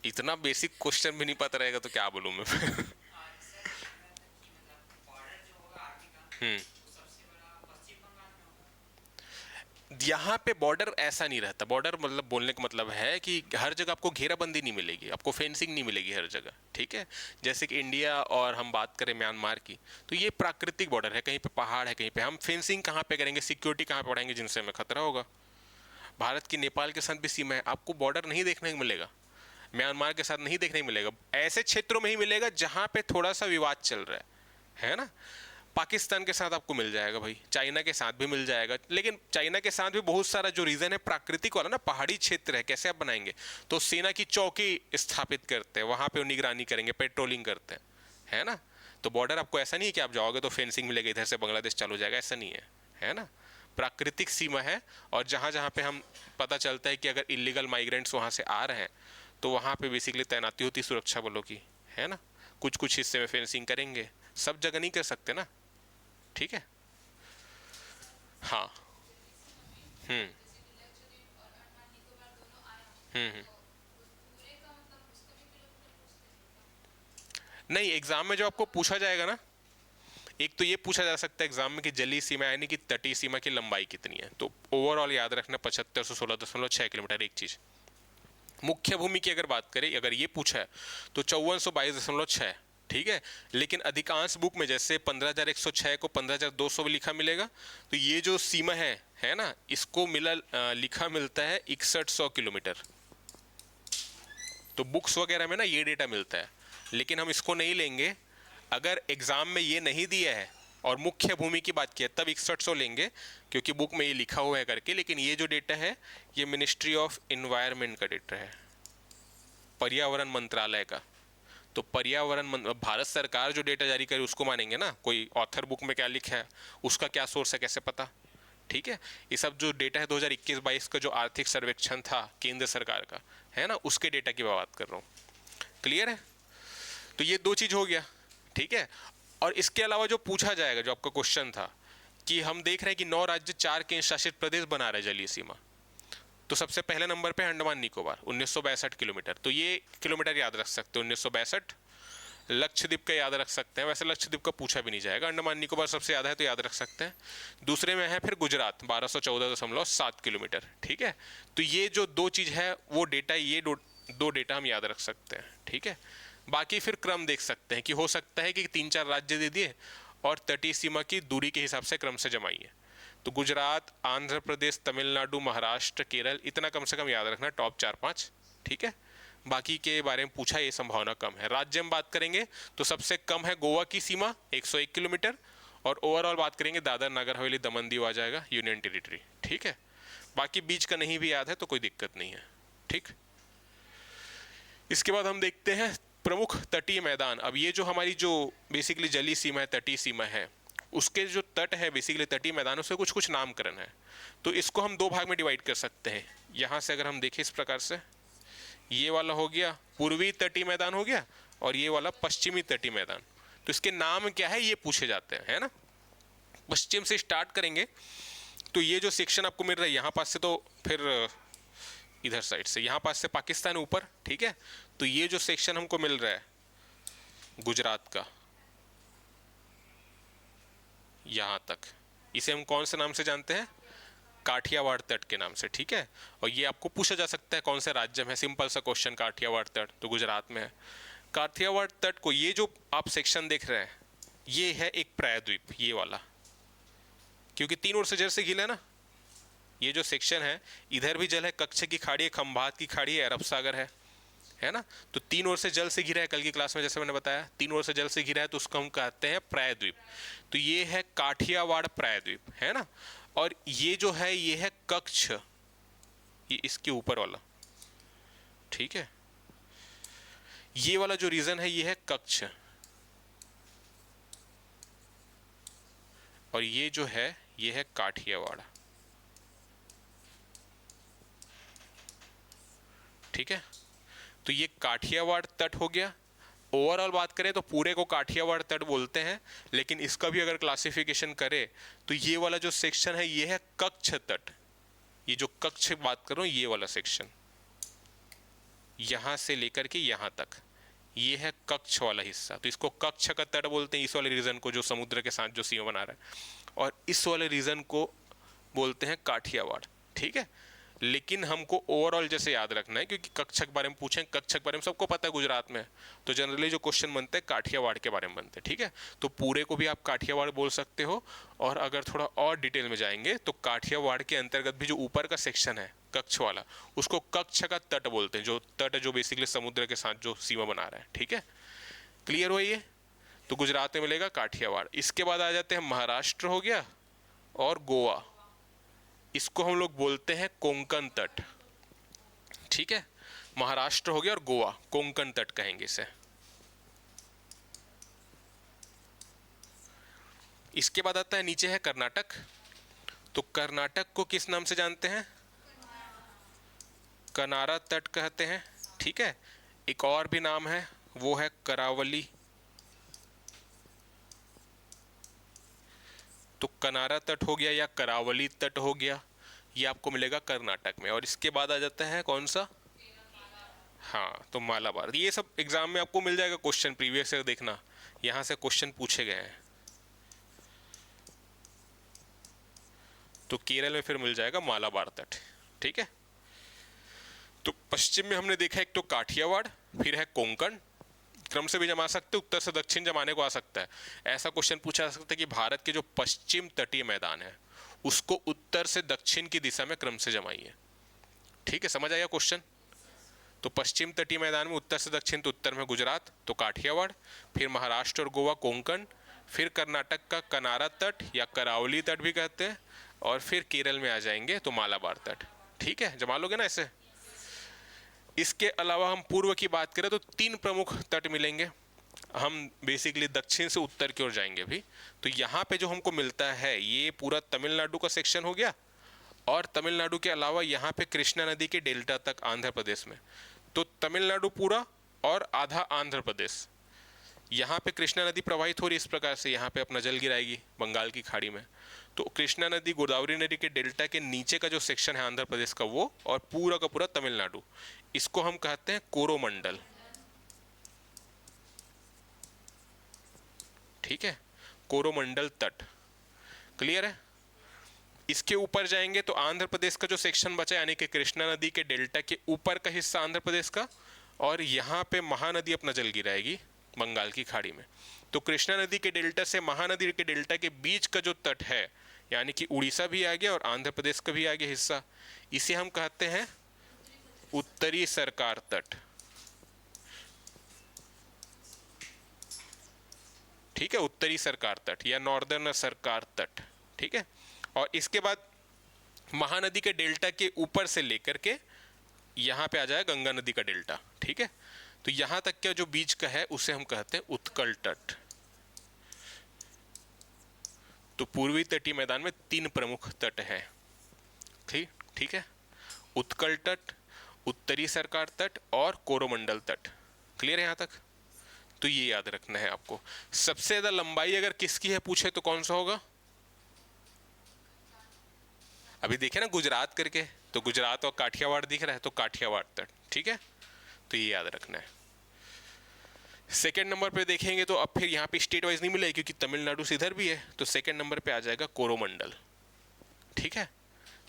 इतना बेसिक क्वेश्चन भी नहीं पता रहेगा तो क्या बोलूं मैं। हम्म यहाँ पे बॉर्डर ऐसा नहीं रहता। बॉर्डर मतलब बोलने का मतलब है कि हर जगह आपको घेराबंदी नहीं मिलेगी, आपको फेंसिंग नहीं मिलेगी हर जगह, ठीक है। जैसे कि इंडिया और हम बात करें म्यांमार की, तो ये प्राकृतिक बॉर्डर है, कहीं पे पहाड़ है, कहीं पे हम फेंसिंग कहाँ पे करेंगे, सिक्योरिटी कहाँ पे बढ़ाएंगे जिनसे हमें खतरा होगा। भारत की नेपाल के साथ भी सीमा है, आपको बॉर्डर नहीं देखने को मिलेगा, म्यांमार के साथ नहीं देखने को मिलेगा, ऐसे क्षेत्रों में ही मिलेगा जहाँ पे थोड़ा सा विवाद चल रहा है ना। पाकिस्तान के साथ आपको मिल जाएगा भाई, चाइना के साथ भी मिल जाएगा, लेकिन चाइना के साथ भी बहुत सारा जो रीजन है प्राकृतिक वाला ना, पहाड़ी क्षेत्र है, कैसे आप बनाएंगे, तो सेना की चौकी स्थापित करते हैं वहां पे, निगरानी करेंगे, पेट्रोलिंग करते हैं, है ना। तो बॉर्डर आपको ऐसा नहीं है कि आप जाओगे तो फेंसिंग मिलेगा, इधर से बांग्लादेश चालू हो जाएगा, ऐसा नहीं है ना। प्राकृतिक सीमा है, और जहां जहां पे हम पता चलता है कि अगर इलीगल माइग्रेंट्स वहां से आ रहे हैं, तो वहां पे बेसिकली तैनाती होती सुरक्षा बलों की, है ना। कुछ कुछ हिस्से में फेंसिंग करेंगे, सब जगह नहीं कर सकते ना, ठीक है। हाँ। हम्म। हम्म। नहीं, एग्जाम में जो आपको पूछा जाएगा ना, एक तो ये पूछा जा सकता है एग्जाम में कि जलीय सीमा यानी कि तटीय सीमा की लंबाई कितनी है, तो ओवरऑल याद रखना 7516.6 किलोमीटर एक चीज। मुख्य भूमि की अगर बात करें, अगर ये पूछा है तो 5422.6, ठीक है। लेकिन अधिकांश बुक में जैसे 15,106 को 15,200 भी लिखा मिलेगा, तो ये जो सीमा है ना, इसको लिखा मिलता है 6100 किलोमीटर। तो बुक्स वगैरह में ना ये डेटा मिलता है, लेकिन हम इसको नहीं लेंगे। अगर एग्जाम में ये नहीं दिया है और मुख्य भूमि की बात की है तब 6100 लेंगे, क्योंकि बुक में ये लिखा हुआ है करके। लेकिन ये जो डेटा है ये मिनिस्ट्री ऑफ इन्वायरमेंट का डेटा है, पर्यावरण मंत्रालय का। तो भारत सरकार जो डेटा जारी करे उसको मानेंगे ना, कोई ऑथर बुक में क्या लिखा है उसका क्या सोर्स है कैसे पता, ठीक है। ये सब जो डेटा है 2021-22 का जो आर्थिक सर्वेक्षण था केंद्र सरकार का, है ना, उसके डेटा की मैं बात कर रहा हूँ। क्लियर है। तो ये दो चीज हो गया, ठीक है। और इसके अलावा जो पूछा जाएगा, जो आपका क्वेश्चन था कि हम देख रहे हैं कि 9 राज्य 4 केंद्र शासित प्रदेश बना रहे जलीय सीमा, तो सबसे पहले नंबर पे अंडमान निकोबार 1962 किलोमीटर, तो ये किलोमीटर याद रख सकते हो 1962। लक्षद्वीप का याद रख सकते हैं, वैसे लक्षद्वीप का पूछा भी नहीं जाएगा, अंडमान निकोबार सबसे ज़्यादा है तो याद रख सकते हैं। दूसरे में है फिर गुजरात 1214.7 किलोमीटर, ठीक है। तो ये जो दो चीज़ है वो डेटा, ये दो डेटा हम याद रख सकते हैं, ठीक है। बाकी फिर क्रम देख सकते हैं कि हो सकता है कि 3-4 राज्य दे दिए और तटीय सीमा की दूरी के हिसाब से क्रम से जमाइए। तो गुजरात, आंध्र प्रदेश, तमिलनाडु, महाराष्ट्र, केरल, इतना कम से कम याद रखना, टॉप 4-5, ठीक है। बाकी के बारे में पूछा, ये संभावना कम है। राज्य में बात करेंगे तो सबसे कम है गोवा की सीमा 101 किलोमीटर, और ओवरऑल बात करेंगे दादर नगर हवेली दमन दीव आ जाएगा यूनियन टेरिटरी, ठीक है। बाकी बीच का नहीं भी याद है तो कोई दिक्कत नहीं है, ठीक। इसके बाद हम देखते हैं प्रमुख तटीय मैदान। अब ये जो हमारी जो बेसिकली जलीय सीमा है, तटीय सीमा है, उसके जो तट है बेसिकली तटीय मैदानों से कुछ कुछ नामकरण है। तो इसको हम दो भाग में डिवाइड कर सकते हैं। यहाँ से अगर हम देखें इस प्रकार से, ये वाला हो गया पूर्वी तटीय मैदान हो गया, और ये वाला पश्चिमी तटीय मैदान। तो इसके नाम क्या है ये पूछे जाते हैं, है ना। पश्चिम से स्टार्ट करेंगे तो ये जो सेक्शन आपको मिल रहा है यहाँ पास से, तो फिर इधर साइड से, यहाँ पास से पाकिस्तान ऊपर, ठीक है। तो ये जो सेक्शन हमको मिल रहा है गुजरात का, यहाँ तक, इसे हम कौन से नाम से जानते हैं, काठियावाड़ तट के नाम से, ठीक है। और ये आपको पूछा जा सकता है कौन से राज्य में, सिंपल सा क्वेश्चन, काठियावाड़ तट तो गुजरात में है। काठियावाड़ तट को, ये जो आप सेक्शन देख रहे हैं ये है एक प्रायद्वीप, ये वाला, क्योंकि तीन ओर से जल से घिरा है ना। ये जो सेक्शन है इधर भी जल है, कच्छ की खाड़ी है, खंभात की खाड़ी है, अरब सागर है ना। तो तीन ओर से जल से घिरा है, कल की क्लास में जैसे मैंने बताया तीन ओर से जल से घिरा है, तो उसको हम कहते हैं प्रायद्वीप। तो ये है काठियावाड़ प्रायद्वीप, है ना। और ये जो है ये है कच्छ, ये इसके ऊपर वाला, ठीक है। ये वाला जो रीजन है ये है कच्छ, और ये जो है ये है काठियावाड़, ठीक है। तो ये काठियावाड़ तट हो गया। ओवरऑल बात करें तो पूरे को काठियावाड़ तट बोलते हैं, लेकिन इसका भी अगर क्लासिफिकेशन करें तो ये वाला जो सेक्शन है ये है कच्छ तट। ये जो कच्छ बात कर रहा हूं ये वाला सेक्शन, यहां से लेकर के यहां तक, ये है कच्छ वाला हिस्सा। तो इसको कच्छ का तट बोलते हैं, इस वाले रीजन को जो समुद्र के साथ जो सीमा बना रहा है। और इस वाले रीजन को बोलते हैं काठियावाड़। ठीक है, लेकिन हमको ओवरऑल जैसे याद रखना है, क्योंकि कच्छक बारे में पूछें, कच्छक बारे में सबको पता है गुजरात में, तो जनरली जो क्वेश्चन बनते हैं काठियावाड़ के बारे में बनते हैं। ठीक है, तो पूरे को भी आप काठियावाड़ बोल सकते हो, और अगर थोड़ा और डिटेल में जाएंगे तो काठियावाड़ के अंतर्गत भी जो ऊपर का सेक्शन है कच्छ वाला, उसको कच्छ का तट बोलते हैं, जो तट जो बेसिकली समुद्र के साथ जो सीमा बना रहा है। ठीक है, क्लियर हुआ ये? तो गुजरात में मिलेगा काठियावाड़। इसके बाद आ जाते हैं महाराष्ट्र हो गया और गोवा, इसको हम लोग बोलते हैं कोंकण तट। ठीक है, महाराष्ट्र हो गया और गोवा कोंकण तट कहेंगे इसे। इसके बाद आता है नीचे है कर्नाटक। तो कर्नाटक को किस नाम से जानते हैं? कनारा तट कहते हैं। ठीक है, एक और भी नाम है, वो है करावली। तो कनारा तट हो गया या करावली तट हो गया, ये आपको मिलेगा कर्नाटक में। और इसके बाद आ जाता है कौन सा? हाँ, तो मालाबार। ये सब एग्जाम में आपको मिल जाएगा क्वेश्चन, प्रीवियस ईयर देखना, यहाँ से क्वेश्चन पूछे गए हैं। तो केरल में फिर मिल जाएगा मालाबार तट। ठीक है, तो पश्चिम में हमने देखा एक तो काठियावाड़, फिर है कोंकण, क्रम से भी जमा सकते, उत्तर से दक्षिण जमाने को आ सकता है। ऐसा क्वेश्चन पूछा जा सकता है कि भारत के जो पश्चिम तटीय मैदान है उसको उत्तर से दक्षिण की दिशा में क्रम से जमाइए। ठीक है, समझ आया क्वेश्चन? तो पश्चिम तटीय मैदान में उत्तर से दक्षिण, तो उत्तर में गुजरात तो काठियावाड़, फिर महाराष्ट्र और गोवा कोंकण, फिर कर्नाटक का कनारा तट या करावली तट भी कहते हैं, और फिर केरल में आ जाएंगे तो मालाबार तट। ठीक है, जमा लोगे ना ऐसे? इसके अलावा हम पूर्व की बात करें तो 3 प्रमुख तट मिलेंगे। हम बेसिकली दक्षिण से उत्तर की ओर जाएंगे भी, तो यहाँ पे जो हमको मिलता है ये पूरा तमिलनाडु का सेक्शन हो गया, और तमिलनाडु के अलावा यहाँ पे कृष्णा नदी के डेल्टा तक आंध्र प्रदेश में। तो तमिलनाडु पूरा और आधा आंध्र प्रदेश, यहाँ पे कृष्णा नदी प्रवाहित हो रही इस प्रकार से, यहाँ पे अपना जल गिराएगी बंगाल की खाड़ी में। तो कृष्णा नदी गोदावरी नदी के डेल्टा के नीचे का जो सेक्शन है आंध्र प्रदेश का वो, और पूरा का पूरा तमिलनाडु, इसको हम कहते हैं कोरोमंडल। ठीक है, कोरोमंडल तट। क्लियर है? इसके ऊपर जाएंगे तो आंध्र प्रदेश का जो सेक्शन बचा, यानी कि कृष्णा नदी के डेल्टा के ऊपर का हिस्सा आंध्र प्रदेश का, और यहाँ पे महानदी अपना जल गिराएगी बंगाल की खाड़ी में। तो कृष्णा नदी के डेल्टा से महानदी के डेल्टा के बीच का जो तट है, यानी कि उड़ीसा भी आ गया और आंध्र प्रदेश का भी आ गया हिस्सा, इसे हम कहते हैं उत्तरी सरकार तट। ठीक है, उत्तरी सरकार तट या नॉर्दर्न सरकार तट। ठीक है, और इसके बाद महानदी के डेल्टा के ऊपर से लेकर के यहाँ पे आ जाए गंगा नदी का डेल्टा। ठीक है, तो यहाँ तक का जो बीच का है उसे हम कहते हैं उत्कल तट। तो पूर्वी तटीय मैदान में 3 प्रमुख तट है। ठीक है, उत्कल तट, उत्तरी सरकार तट और कोरोमंडल तट। क्लियर है यहाँ तक? तो ये याद रखना है आपको। सबसे ज्यादा लंबाई अगर किसकी है पूछे तो कौन सा होगा? अभी देखे ना गुजरात करके, तो गुजरात और काठियावाड़ दिख रहा है, तो काठियावाड़ तट। ठीक है, तो ये याद रखना है। सेकेंड नंबर पे देखेंगे तो अब फिर यहाँ पे स्टेट वाइज नहीं मिलेगा क्योंकि तमिलनाडु से इधर भी है, तो सेकेंड नंबर पे आ जाएगा कोरोमंडल। ठीक है,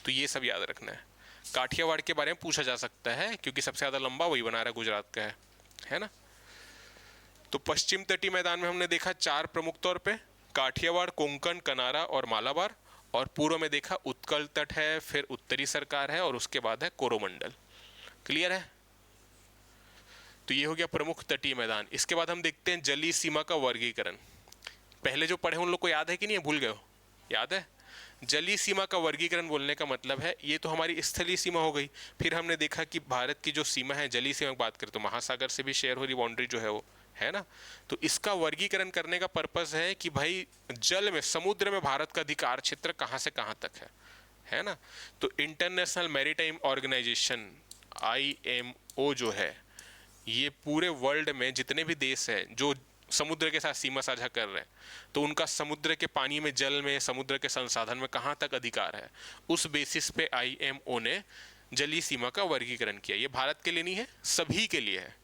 तो ये सब याद रखना है। काठियावाड़ के बारे में पूछा जा सकता है क्योंकि सबसे ज़्यादा लंबा वही बना रहा है, गुजरात का है ना। तो पश्चिम तटीय मैदान में हमने देखा 4 प्रमुख तौर पे, काठियावाड़, कोंकण, कनारा और मालाबार, और पूर्व में देखा उत्कल तट है, फिर उत्तरी सरकार है, और उसके बाद है कोरोमंडल। क्लियर है? तो ये हो गया प्रमुख तटीय मैदान। इसके बाद हम देखते हैं जलीय सीमा का वर्गीकरण। पहले जो पढ़े उन लोग को याद है कि नहीं, भूल गए हो? याद है? जलीय सीमा का वर्गीकरण बोलने का मतलब है, ये तो हमारी स्थलीय सीमा हो गई, फिर हमने देखा कि भारत की जो सीमा है जलीय सीमा की बात करें तो महासागर से भी शेयर हो रही बाउंड्री जो है वो, है ना। तो इसका वर्गीकरण करने का पर्पस है कि भाई जल में, समुद्र में भारत का अधिकार क्षेत्र कहाँ से कहाँ तक है ना। तो इंटरनेशनल मैरीटाइम ऑर्गेनाइजेशन IMO जो है, ये पूरे वर्ल्ड में जितने भी देश हैं जो समुद्र के साथ सीमा साझा कर रहे हैं, तो उनका समुद्र के पानी में, जल में, समुद्र के संसाधन में कहाँ तक अधिकार है, उस बेसिस पे IMO ने जलीय सीमा का वर्गीकरण किया। ये भारत के लिए नहीं है, सभी के लिए है।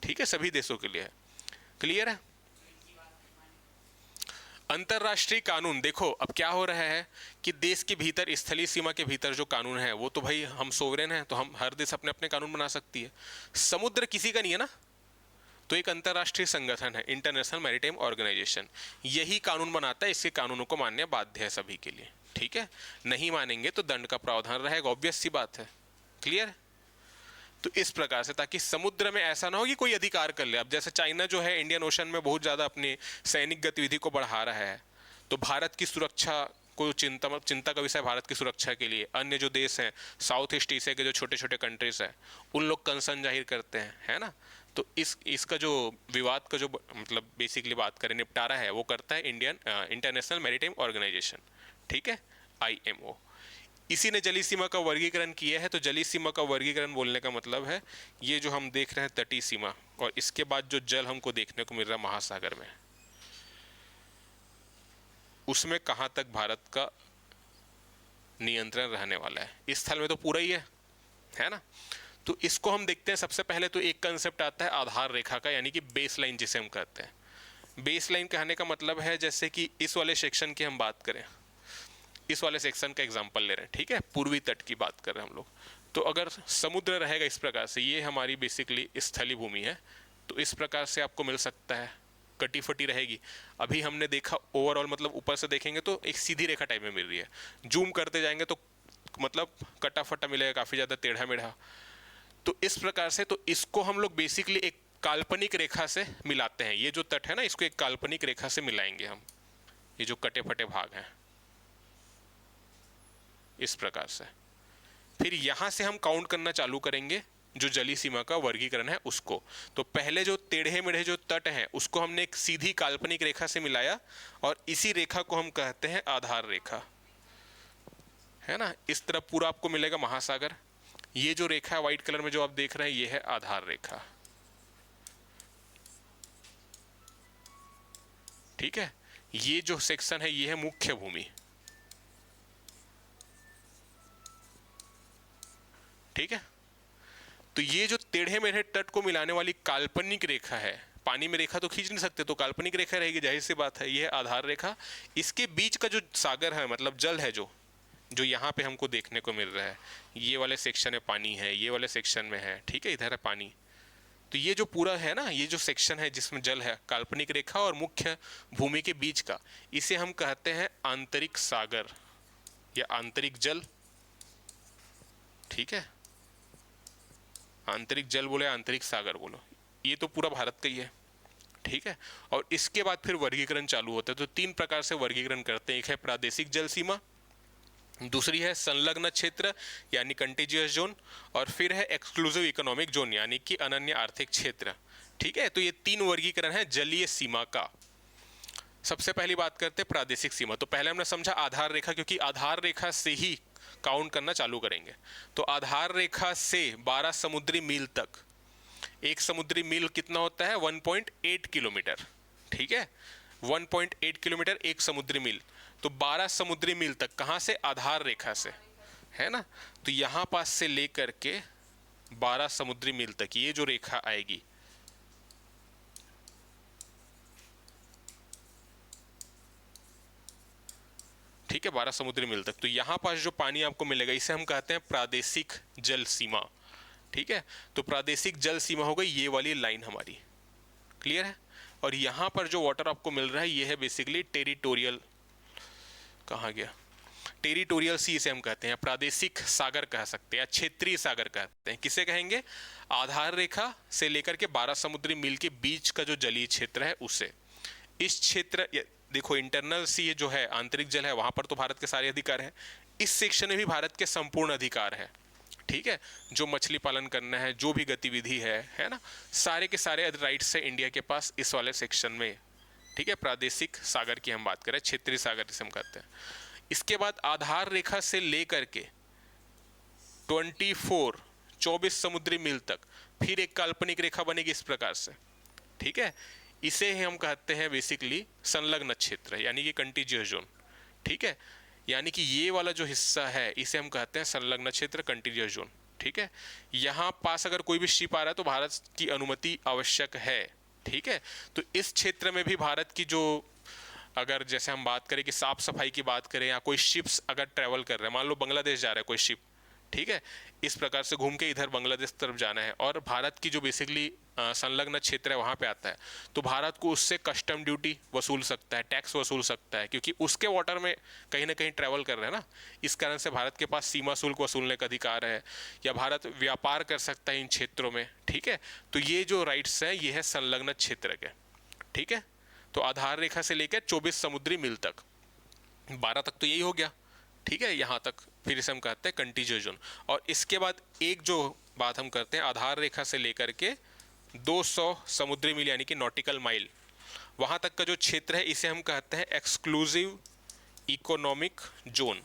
ठीक है, सभी देशों के लिए है। क्लियर है? अंतर्राष्ट्रीय कानून देखो अब क्या हो रहा है कि देश के भीतर स्थलीय सीमा के भीतर जो कानून है वो तो भाई हम सोवरेन हैं, तो हम हर देश अपने अपने कानून बना सकती है। समुद्र किसी का नहीं है ना, तो एक अंतर्राष्ट्रीय संगठन है इंटरनेशनल मैरीटाइम ऑर्गेनाइजेशन, यही कानून बनाता है, इसके कानूनों को मानने बाध्य है सभी के लिए। ठीक है, नहीं मानेंगे तो दंड का प्रावधान रहेगा, ऑब्वियस सी बात है। क्लियर? तो इस प्रकार से, ताकि समुद्र में ऐसा ना हो कि कोई अधिकार कर ले। अब जैसे चाइना जो है इंडियन ओशन में बहुत ज़्यादा अपनी सैनिक गतिविधि को बढ़ा रहा है, तो भारत की सुरक्षा को चिंता का विषय, भारत की सुरक्षा के लिए अन्य जो देश हैं साउथ ईस्ट एशिया के जो छोटे छोटे कंट्रीज हैं उन लोग कंसर्न जाहिर करते हैं, है ना। तो इसका जो विवाद का जो मतलब बेसिकली बात करें निपटारा है वो करता है इंटरनेशनल मैरीटाइम ऑर्गेनाइजेशन। ठीक है, IMO। इसी ने जलीय सीमा का वर्गीकरण किया है। तो जलीय सीमा का वर्गीकरण बोलने का मतलब है ये जो हम देख रहे हैं तटीय सीमा, और इसके बाद जो जल हमको देखने को मिल रहा है महासागर में, उसमें कहाँ तक भारत का नियंत्रण रहने वाला है। इस स्थल में तो पूरा ही है ना। तो इसको हम देखते हैं। सबसे पहले तो एक कंसेप्ट आता है आधार रेखा का, यानी कि बेस लाइन जिसे हम कहते हैं। बेस लाइन कहने का मतलब है जैसे कि इस वाले सेक्शन की हम बात करें, इस वाले सेक्शन का एग्जांपल ले रहे हैं, ठीक है, पूर्वी तट की बात कर रहे हैं हम लोग। तो अगर समुद्र रहेगा इस प्रकार से, ये हमारी बेसिकली स्थलीय भूमि है, तो इस प्रकार से आपको मिल सकता है, कटी फटी रहेगी। अभी हमने देखा ओवरऑल, मतलब ऊपर से देखेंगे तो एक सीधी रेखा टाइप में मिल रही है, जूम करते जाएंगे तो मतलब कटा फटा मिलेगा, काफ़ी ज़्यादा टेढ़ा मेढ़ा। तो इस प्रकार से, तो इसको हम लोग बेसिकली एक काल्पनिक रेखा से मिलाते हैं। ये जो तट है ना, इसको एक काल्पनिक रेखा से मिलाएंगे हम, ये जो कटे फटे भाग हैं इस प्रकार से। फिर यहां से हम काउंट करना चालू करेंगे जो जलीय सीमा का वर्गीकरण है उसको। तो पहले जो टेढ़े मेढ़े जो तट हैं उसको हमने एक सीधी काल्पनिक रेखा से मिलाया, और इसी रेखा को हम कहते हैं आधार रेखा, है ना। इस तरफ पूरा आपको मिलेगा महासागर। ये जो रेखा है व्हाइट कलर में जो आप देख रहे हैं, ये है आधार रेखा। ठीक है, ये जो सेक्शन है ये है मुख्य भूमि। ठीक है, तो ये जो टेढ़े मेढ़े तट को मिलाने वाली काल्पनिक रेखा है, पानी में रेखा तो खींच नहीं सकते, तो काल्पनिक रेखा रहेगी, जाहिर सी बात है, ये है आधार रेखा। इसके बीच का जो सागर है, मतलब जल है, जो जो यहाँ पे हमको देखने को मिल रहा है, ये वाले सेक्शन में पानी है, ये वाले सेक्शन में है, ठीक है, इधर है पानी। तो ये जो पूरा है ना, ये जो सेक्शन है जिसमें जल है, काल्पनिक रेखा और मुख्य भूमि के बीच का, इसे हम कहते हैं आंतरिक सागर या आंतरिक जल। ठीक है, आंतरिक जल बोले, आंतरिक सागर बोलो, ये तो पूरा भारत का ही है। ठीक है, और इसके बाद फिर वर्गीकरण चालू होता है। तो तीन प्रकार से वर्गीकरण करते हैं, एक है प्रादेशिक जल सीमा, दूसरी है संलग्न क्षेत्र यानी कंटिजियस जोन, और फिर है एक्सक्लूसिव इकोनॉमिक जोन यानी कि अनन्य आर्थिक क्षेत्र। ठीक है, तो ये तीन वर्गीकरण है जलीय सीमा का। सबसे पहली बात करते हैं प्रादेशिक सीमा। तो पहले हमने समझा आधार रेखा, क्योंकि आधार रेखा से ही काउंट करना चालू करेंगे। तो आधार रेखा से 12 समुद्री मील तक, एक समुद्री मील कितना होता है, 1.8 किलोमीटर। ठीक है, 1.8 किलोमीटर एक समुद्री मील। तो 12 समुद्री मील तक कहां से, आधार रेखा से, है ना। तो यहां पास से लेकर के 12 समुद्री मील तक ये जो रेखा आएगी, ठीक है, 12 समुद्री मील तक, तो यहां पास जो पानी आपको मिलेगा इसे हम कहते हैं प्रादेशिक जल सीमा। ठीक है, तो प्रादेशिक जल सीमा हो गई ये वाली लाइन हमारी, क्लियर है। और यहां पर जो वाटर आपको मिल रहा है ये है बेसिकली टेरिटोरियल, कहाँ गया, टेरिटोरियल सी इसे हम कहते हैं, प्रादेशिक सागर कह सकते हैं, क्षेत्रीय सागर कहते हैं। किसे कहेंगे, आधार रेखा से लेकर के 12 समुद्री मील के बीच का जो जलीय क्षेत्र है उसे। इस क्षेत्र, देखो इंटरनल सी जो है, आंतरिक जल है, वहां पर तो भारत के सारे अधिकार हैं। इस सेक्शन में भी भारत के संपूर्ण अधिकार है। ठीक है, जो मछली पालन करना है, जो भी गतिविधि है ना, सारे के सारे राइट्स है इंडिया के पास इस वाले सेक्शन में। ठीक है, प्रादेशिक सागर की हम बात करें, क्षेत्रीय सागर जिसे हम कहते हैं। इसके बाद आधार रेखा से लेकर के 24 समुद्री मील तक फिर एक काल्पनिक रेखा बनेगी इस प्रकार से। ठीक है, इसे ही हम कहते हैं बेसिकली संलग्न क्षेत्र यानी कि कंटिजियस जोन। ठीक है, यानी कि ये वाला जो हिस्सा है इसे हम कहते हैं संलग्न क्षेत्र, कंटिजियस जोन। ठीक है, यहाँ पास अगर कोई भी शिप आ रहा है तो भारत की अनुमति आवश्यक है। ठीक है, तो इस क्षेत्र में भी भारत की जो अगर जैसे हम बात करें कि साफ सफाई की बात करें, या कोई शिप्स अगर ट्रैवल कर रहे हैं, मान लो बांग्लादेश जा रहा है कोई शिप, ठीक है, इस प्रकार से घूम के इधर बांग्लादेश तरफ जाना है, और भारत की जो बेसिकली संलग्न क्षेत्र है वहाँ पे आता है, तो भारत को उससे कस्टम ड्यूटी वसूल सकता है, टैक्स वसूल सकता है, क्योंकि उसके वाटर में कहीं ना कहीं ट्रैवल कर रहे हैं ना। इस कारण से भारत के पास सीमा शुल्क वसूलने का अधिकार है, या भारत व्यापार कर सकता है इन क्षेत्रों में, ठीक है। तो ये जो राइट्स हैं ये है संलग्न क्षेत्र के, ठीक है। तो आधार रेखा से लेकर 24 समुद्री मील तक, 12 तक तो यही हो गया, ठीक है, यहाँ तक फिर इसे हम कहते हैं कंटीजियस जोन। और इसके बाद एक जो बात हम करते हैं, आधार रेखा से लेकर के 200 समुद्री मील यानी कि नॉटिकल माइल, वहाँ तक का जो क्षेत्र है इसे हम कहते हैं एक्सक्लूसिव इकोनॉमिक जोन।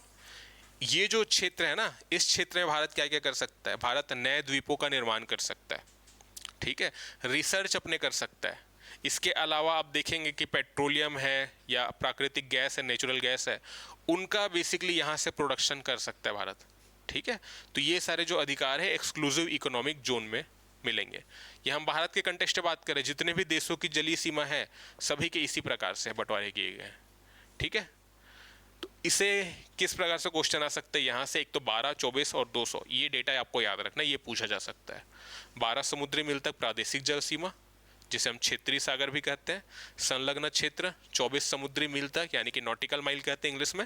ये जो क्षेत्र है ना, इस क्षेत्र में भारत क्या क्या कर सकता है, भारत नए द्वीपों का निर्माण कर सकता है, ठीक है, रिसर्च अपने कर सकता है। इसके अलावा आप देखेंगे कि पेट्रोलियम है या प्राकृतिक गैस है, नेचुरल गैस है, उनका बेसिकली यहाँ से प्रोडक्शन कर सकता है भारत, ठीक है। तो ये सारे जो अधिकार है एक्सक्लूसिव इकोनॉमिक जोन में मिलेंगे। ये हम भारत के कंटेक्स्ट में बात करें, जितने भी देशों की जलीय सीमा है सभी के इसी प्रकार से बंटवारे किए गए हैं, ठीक है। तो इसे किस प्रकार से क्वेश्चन आ सकते हैं यहाँ से, एक तो 12, 24 और 200, ये डेटा आपको याद रखना, ये पूछा जा सकता है। 12 समुद्री मील तक प्रादेशिक जल सीमा, जिसे हम क्षेत्रीय सागर भी कहते हैं, संलग्न क्षेत्र 24 समुद्री मील तक यानी कि नॉटिकल माइल कहते हैं इंग्लिश में,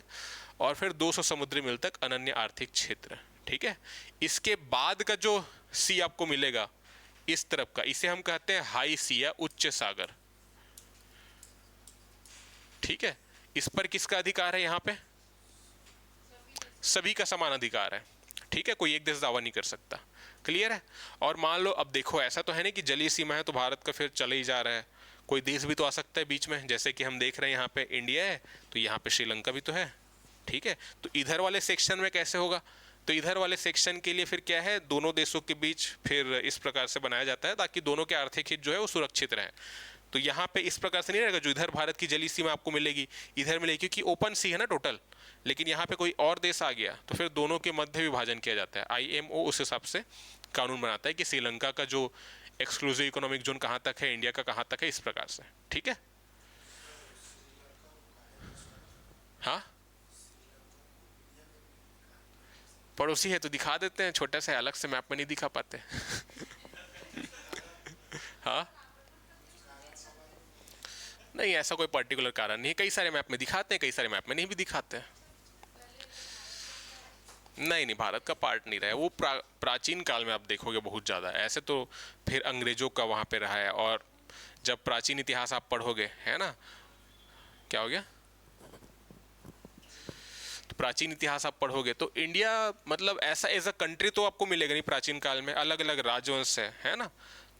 और फिर 200 समुद्री मील तक अनन्य आर्थिक क्षेत्र, ठीक है। इसके बाद का जो सी आपको मिलेगा इस तरफ का, इसे हम कहते हैं हाई सी या उच्च सागर, ठीक है। इस पर किसका अधिकार है, यहाँ पे सभी का समान अधिकार है, ठीक है, कोई एक देश दावा नहीं कर सकता, क्लियर है। और मान लो अब देखो, ऐसा तो है नहीं कि जलीय सीमा है तो भारत का फिर चले ही जा रहा है, कोई देश भी तो आ सकता है बीच में, जैसे कि हम देख रहे हैं यहाँ पे इंडिया है तो यहाँ पे श्रीलंका भी तो है, ठीक है। तो इधर वाले सेक्शन में कैसे होगा, तो इधर वाले सेक्शन के लिए फिर क्या है, दोनों देशों के बीच फिर इस प्रकार से बनाया जाता है ताकि दोनों के आर्थिक हित जो है वो सुरक्षित रहे। तो यहाँ पे इस प्रकार से नहीं रहेगा, जो इधर भारत की जलीय सीमा आपको मिलेगी इधर मिलेगी, क्योंकि ओपन सी है ना टोटल। लेकिन यहाँ पे कोई और देश आ गया तो फिर दोनों के मध्य विभाजन किया जाता है। IMO उस हिसाब से कानून बनाता है कि श्रीलंका का जो एक्सक्लूसिव इकोनॉमिक जोन कहाँ तक है, इंडिया का कहाँ तक है, इस प्रकार से, ठीक है। हाँ, पड़ोसी है तो दिखा देते हैं, छोटा सा अलग से मैप में नहीं दिखा पाते। हाँ, नहीं ऐसा कोई पर्टिकुलर कारण नहीं है, कई सारे मैप में दिखाते हैं, कई सारे मैप में नहीं भी दिखाते हैं। नहीं नहीं, भारत का पार्ट नहीं रहा है वो, प्राचीन काल में आप देखोगे बहुत ज़्यादा, ऐसे तो फिर अंग्रेजों का वहाँ पे रहा है। और जब प्राचीन इतिहास आप पढ़ोगे, है ना, क्या हो गया, तो प्राचीन इतिहास आप पढ़ोगे तो इंडिया मतलब ऐसा एज अ कंट्री तो आपको मिलेगा नहीं, प्राचीन काल में अलग अलग राजवंश है ना।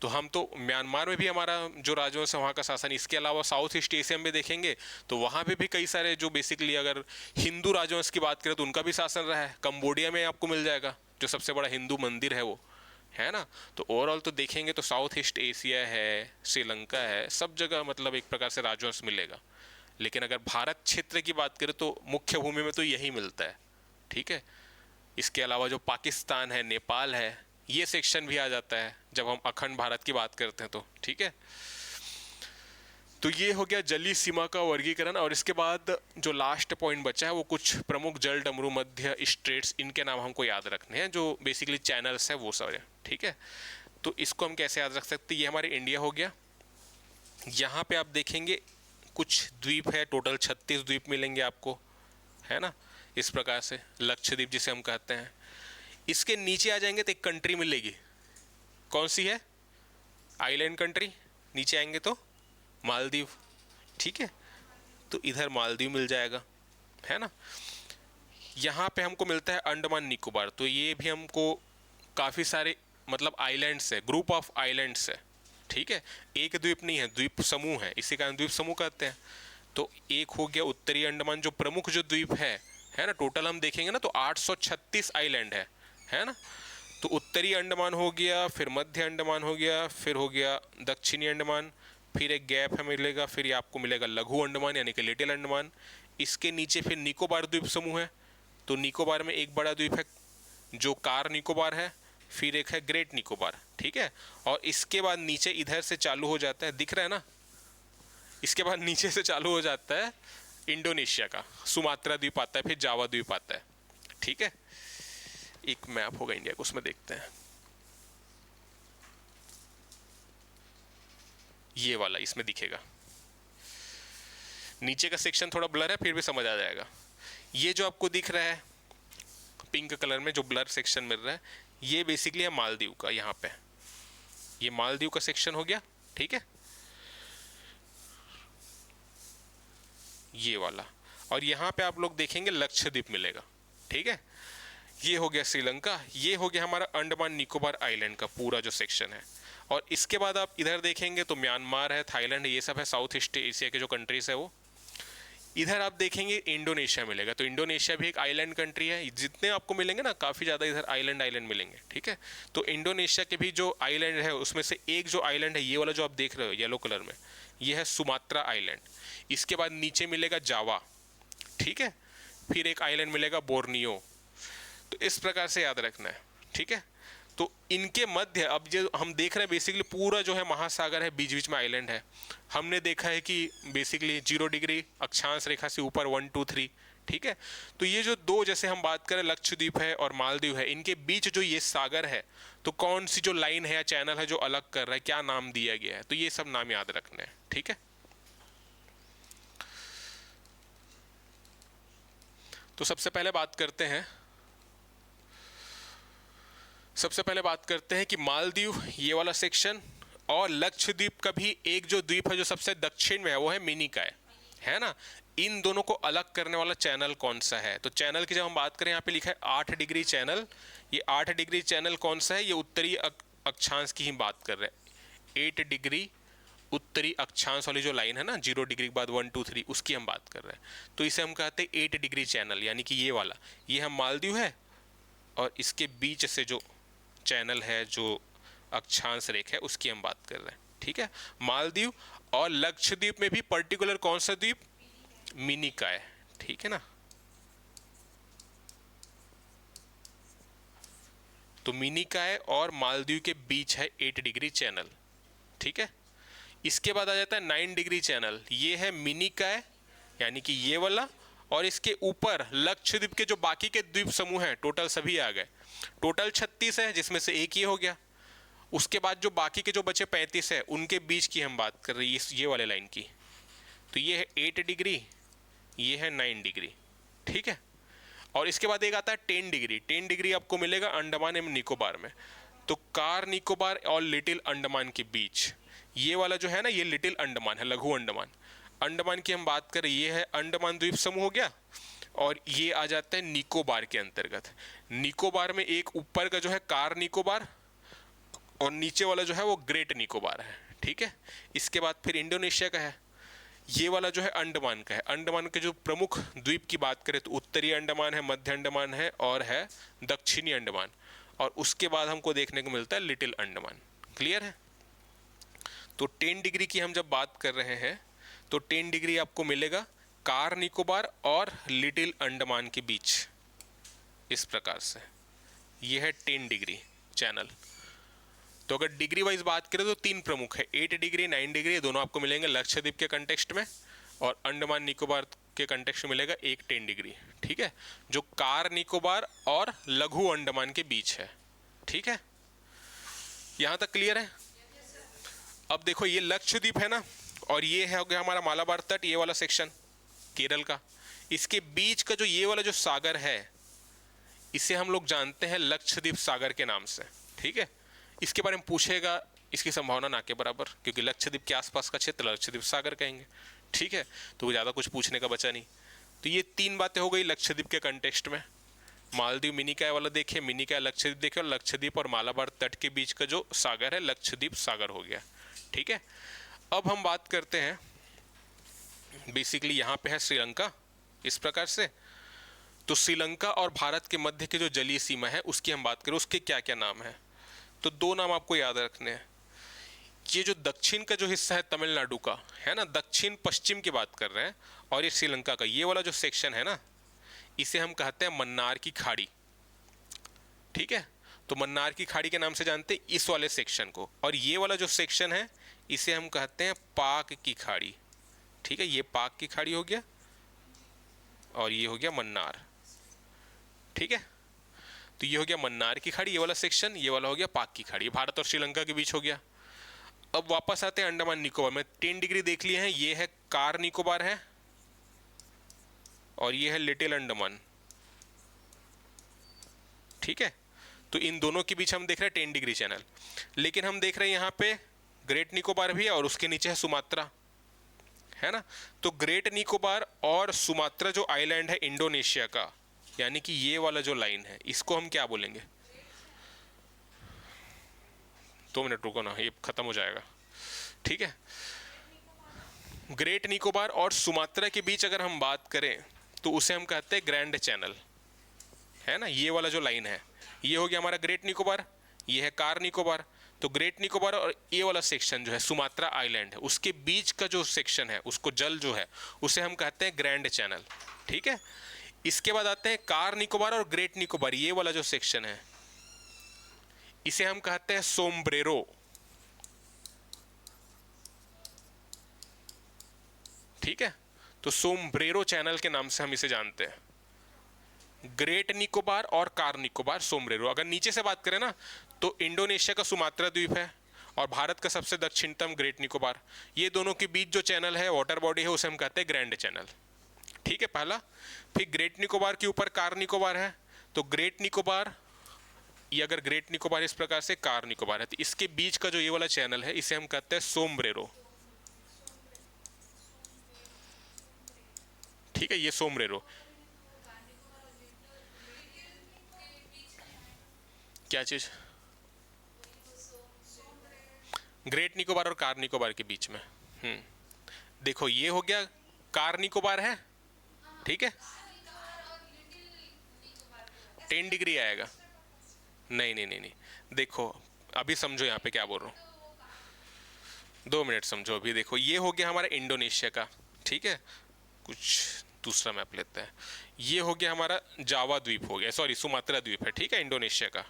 तो हम तो म्यांमार में भी हमारा जो राजवंश है वहाँ का शासन, इसके अलावा साउथ ईस्ट एशिया में देखेंगे तो वहाँ पे भी कई सारे जो बेसिकली अगर हिंदू राजवंश की बात करें तो उनका भी शासन रहा है। कंबोडिया में आपको मिल जाएगा जो सबसे बड़ा हिंदू मंदिर है वो, है ना। तो ओवरऑल तो देखेंगे तो साउथ ईस्ट एशिया है, श्रीलंका है, सब जगह मतलब एक प्रकार से राजवंश मिलेगा। लेकिन अगर भारत क्षेत्र की बात करें तो मुख्य भूमि में तो यही मिलता है, ठीक है। इसके अलावा जो पाकिस्तान है, नेपाल है, ये सेक्शन भी आ जाता है जब हम अखंड भारत की बात करते हैं तो, ठीक है। तो ये हो गया जलीय सीमा का वर्गीकरण। और इसके बाद जो लास्ट पॉइंट बचा है वो कुछ प्रमुख जल डमरू मध्य स्ट्रेट्स, इनके नाम हमको याद रखने हैं, जो बेसिकली चैनल्स है वो सारे, ठीक है। तो इसको हम कैसे याद रख सकते हैं, ये हमारे इंडिया हो गया। यहाँ पे आप देखेंगे कुछ द्वीप है, टोटल 36 द्वीप मिलेंगे आपको, है ना, इस प्रकार से लक्षद्वीप जिसे हम कहते हैं। इसके नीचे आ जाएंगे तो एक कंट्री मिलेगी, कौन सी है, आइलैंड कंट्री। नीचे आएंगे तो मालदीव, ठीक है, तो इधर मालदीव मिल जाएगा, है ना। यहाँ पे हमको मिलता है अंडमान निकोबार, तो ये भी हमको काफ़ी सारे मतलब आइलैंड्स है, ग्रुप ऑफ आइलैंड्स है, ठीक है। एक द्वीप नहीं है, द्वीप समूह है, इसी कारण द्वीप समूह कहते हैं। तो एक हो गया उत्तरी अंडमान, जो प्रमुख जो द्वीप है ना, टोटल हम देखेंगे ना तो 836 आइलैंड है ना। तो उत्तरी अंडमान हो गया, फिर मध्य अंडमान हो गया, फिर हो गया दक्षिणी अंडमान, फिर एक गैप है मिलेगा, फिर ये आपको मिलेगा लघु अंडमान यानी कि लिटिल अंडमान। इसके नीचे फिर निकोबार द्वीप समूह है, तो निकोबार में एक बड़ा द्वीप है जो कार निकोबार है, फिर एक है ग्रेट निकोबार, ठीक है। और इसके बाद नीचे इधर से चालू हो जाता है, दिख रहा है ना, इसके बाद नीचे से चालू हो जाता है इंडोनेशिया का, सुमात्रा द्वीप आता है, फिर जावा द्वीप आता है। ठीक है, एक मैप होगा इंडिया का, उसमें देखते हैं। ये वाला इसमें दिखेगा, नीचे का सेक्शन थोड़ा ब्लर है, फिर भी समझ आ जाएगा। ये जो आपको दिख रहा है पिंक कलर में जो ब्लर सेक्शन मिल रहा है, ये बेसिकली है मालदीव का। यहाँ पे ये मालदीव का सेक्शन हो गया। ठीक है, ये वाला, और यहाँ पे आप लोग देखेंगे लक्षद्वीप मिलेगा। ठीक है, ये हो गया श्रीलंका, ये हो गया हमारा अंडमान निकोबार आइलैंड का पूरा जो सेक्शन है। और इसके बाद आप इधर देखेंगे तो म्यांमार है, थाईलैंड है, ये सब है साउथ ईस्ट एशिया के जो कंट्रीज है वो। इधर आप देखेंगे इंडोनेशिया मिलेगा, तो इंडोनेशिया भी एक आइलैंड कंट्री है। जितने आपको मिलेंगे ना, काफ़ी ज़्यादा इधर आइलैंड मिलेंगे। ठीक है, तो इंडोनेशिया के भी जो आइलैंड है उसमें से एक जो आइलैंड है, ये वाला जो आप देख रहे हो येलो कलर में, ये है सुमात्रा आइलैंड। इसके बाद नीचे मिलेगा जावा। ठीक है, फिर एक आइलैंड मिलेगा बोर्नियो। तो इस प्रकार से याद रखना है। ठीक है, तो इनके मध्य अब जो हम देख रहे हैं बेसिकली पूरा जो है महासागर है, बीच बीच में आइलैंड है। हमने देखा है कि बेसिकली 0 डिग्री अक्षांश रेखा से ऊपर 1 2 3। ठीक है, तो ये जो दो, जैसे हम बात करें लक्षद्वीप है और मालदीव है, इनके बीच जो ये सागर है, तो कौन सी जो लाइन है या चैनल है जो अलग कर रहा है, क्या नाम दिया गया है, तो ये सब नाम याद रखने हैं। ठीक है, तो सबसे पहले बात करते हैं कि मालदीव ये वाला सेक्शन, और लक्षद्वीप का भी एक जो द्वीप है जो सबसे दक्षिण में है वो है मिनिकॉय, है ना। इन दोनों को अलग करने वाला चैनल कौन सा है, तो चैनल की जब हम बात करें, यहाँ पे लिखा है 8 डिग्री चैनल। ये 8 डिग्री चैनल कौन सा है, ये उत्तरी अक्षांश की ही बात कर रहे हैं। 8 डिग्री उत्तरी अक्षांश वाली जो लाइन है ना, 0 डिग्री के बाद 1 2 3, उसकी हम बात कर रहे हैं। तो इसे हम कहते हैं 8 डिग्री चैनल, यानी कि ये वाला, ये हम मालदीव है, और इसके बीच से जो चैनल है, जो अक्षांश रेखा है, उसकी हम बात कर रहे हैं। ठीक है, मालदीव। और लक्षद्वीप में भी पर्टिकुलर कौन सा द्वीप, मिनिकॉय। ठीक है ना, तो मिनिकॉय और मालदीव के बीच है 8 डिग्री चैनल। ठीक है, इसके बाद आ जाता है 9 डिग्री चैनल। ये है मिनिकॉय, यानी कि ये वाला, और इसके ऊपर लक्षद्वीप के जो बाकी के द्वीप समूह हैं, टोटल सभी आ गए। टोटल 36 है, जिसमें से एक ये हो गया। उसके बाद जो बाकी के जो बचे 35 है, उनके बीच की हम बात कर रहे हैं, ये वाले लाइन की। तो ये है 8 डिग्री, ये है 9 डिग्री। ठीक है, और इसके बाद एक आता है 10 डिग्री। 10 डिग्री आपको मिलेगा अंडमान एवं निकोबार में। तो कार निकोबार और लिटिल अंडमान के बीच ये वाला जो है ना, ये लिटिल अंडमान है, लघु अंडमान। अंडमान की हम बात करें, ये है अंडमान द्वीप समूह हो गया, और ये आ जाता है निकोबार के अंतर्गत। निकोबार में एक ऊपर का जो है कार निकोबार, और नीचे वाला जो है वो ग्रेट निकोबार है। ठीक है, इसके बाद फिर इंडोनेशिया का है, ये वाला जो है अंडमान का है। अंडमान के जो प्रमुख द्वीप की बात करें तो उत्तरी अंडमान है, मध्य अंडमान है, और है दक्षिणी अंडमान। और उसके बाद हमको देखने को मिलता है लिटिल अंडमान। क्लियर है, तो 10 डिग्री की हम जब बात कर रहे हैं, तो 10 डिग्री आपको मिलेगा कार निकोबार और लिटिल अंडमान के बीच, इस प्रकार से। यह है 10 डिग्री चैनल। तो अगर डिग्री वाइज बात करें तो 3 प्रमुख है, 8 डिग्री 9 डिग्री, दोनों आपको मिलेंगे लक्षद्वीप के कंटेक्स्ट में, और अंडमान निकोबार के कंटेक्स्ट में मिलेगा एक 10 डिग्री। ठीक है, जो कार निकोबार और लघु अंडमान के बीच है। ठीक है, यहां तक क्लियर है। अब देखो, ये लक्षद्वीप है ना, और ये है हो गया हमारा मालाबार तट, ये वाला सेक्शन केरल का। इसके बीच का जो ये वाला जो सागर है, इसे हम लोग जानते हैं लक्षद्वीप सागर के नाम से। ठीक है, इसके बारे में पूछेगा, इसकी संभावना ना के बराबर, क्योंकि लक्षद्वीप के आसपास का क्षेत्र लक्षद्वीप सागर कहेंगे। ठीक है, तो ज़्यादा कुछ पूछने का बचा नहीं। तो ये 3 बातें हो गई लक्षद्वीप के कंटेक्स्ट में। मालदीव मिनिकॉय वाला देखे, मिनिकॉय लक्षद्वीप देखे, और लक्षद्वीप और मालाबार तट के बीच का जो सागर है लक्षद्वीप सागर हो गया। ठीक है, अब हम बात करते हैं, बेसिकली यहाँ पे है श्रीलंका, इस प्रकार से। तो श्रीलंका और भारत के मध्य की जो जलीय सीमा है उसकी हम बात करें, उसके क्या क्या नाम है, तो 2 नाम आपको याद रखने हैं। ये जो दक्षिण का जो हिस्सा है तमिलनाडु का, है ना, दक्षिण पश्चिम की बात कर रहे हैं, और ये श्रीलंका का ये वाला जो सेक्शन है ना, इसे हम कहते हैं मन्नार की खाड़ी। ठीक है, तो मन्नार की खाड़ी के नाम से जानते हैं इस वाले सेक्शन को, और ये वाला जो सेक्शन है इसे हम कहते हैं पाक की खाड़ी। ठीक है, ये पाक की खाड़ी हो गया और ये हो गया मन्नार। ठीक है, तो ये हो गया मन्नार की खाड़ी, ये वाला सेक्शन, ये वाला हो गया पाक की खाड़ी, भारत और श्रीलंका के बीच हो गया। अब वापस आते हैं अंडमान निकोबार में। 10 डिग्री देख लिए हैं, ये है कार निकोबार है और ये है लिटिल अंडमान। ठीक है, तो इन दोनों के बीच हम देख रहे हैं 10 डिग्री चैनल, लेकिन हम देख रहे हैं यहाँ पे ग्रेट निकोबार भी है और उसके नीचे है सुमात्रा, है ना। तो ग्रेट निकोबार और सुमात्रा जो आइलैंड है इंडोनेशिया का, यानी कि ये वाला जो लाइन है, इसको हम क्या बोलेंगे? 2 मिनट रुको ना, ये खत्म हो जाएगा। ठीक है, ग्रेट निकोबार और सुमात्रा के बीच अगर हम बात करें तो उसे हम कहते हैं ग्रैंड चैनल, है ना। ये वाला जो लाइन है, ये हो गया हमारा ग्रेट निकोबार, ये है कार निकोबार। तो ग्रेट निकोबार और ये वाला सेक्शन जो है सुमात्रा आइलैंड है, उसके बीच का जो सेक्शन है, उसको जल जो है, उसे हम कहते हैं ग्रैंड चैनल। ठीक है, इसके बाद आते हैं कार निकोबार और ग्रेट निकोबार, ये वाला जो सेक्शन है, इसे हम कहते हैं सोम्ब्रेरो। ठीक है, तो सोम्ब्रेरो चैनल के नाम से हम इसे जानते हैं। ग्रेट निकोबार और कार निकोबार, सोम्ब्रेरो। अगर नीचे से बात करें ना, तो इंडोनेशिया का सुमात्रा द्वीप है और भारत का सबसे दक्षिणतम ग्रेट निकोबार। ये दोनों के बीच जो चैनल है, वाटर बॉडी है, उसे हम कहते हैं ग्रैंड चैनल। ठीक है, पहला। फिर ग्रेट निकोबार के ऊपर कार निकोबार है, तो ग्रेट निकोबार, ये अगर ग्रेट निकोबार इस प्रकार से कार निकोबार है, तो इसके बीच का जो ये वाला चैनल है, इसे हम कहते हैं सोम्ब्रेरो। ठीक है, ये सोम्ब्रेरो। क्या चीज? ग्रेट निकोबार और कार निकोबार के बीच में। देखो, ये हो गया कार निकोबार है, ठीक है, 10 डिग्री आएगा। नहीं नहीं नहीं नहीं, देखो अभी समझो यहाँ पे क्या बोल रहा हूँ, 2 मिनट समझो अभी। देखो, ये हो गया हमारा इंडोनेशिया का, ठीक है, कुछ दूसरा मैप लेते हैं। ये हो गया हमारा जावा द्वीप हो गया, सॉरी सुमात्रा द्वीप है, ठीक है, इंडोनेशिया का।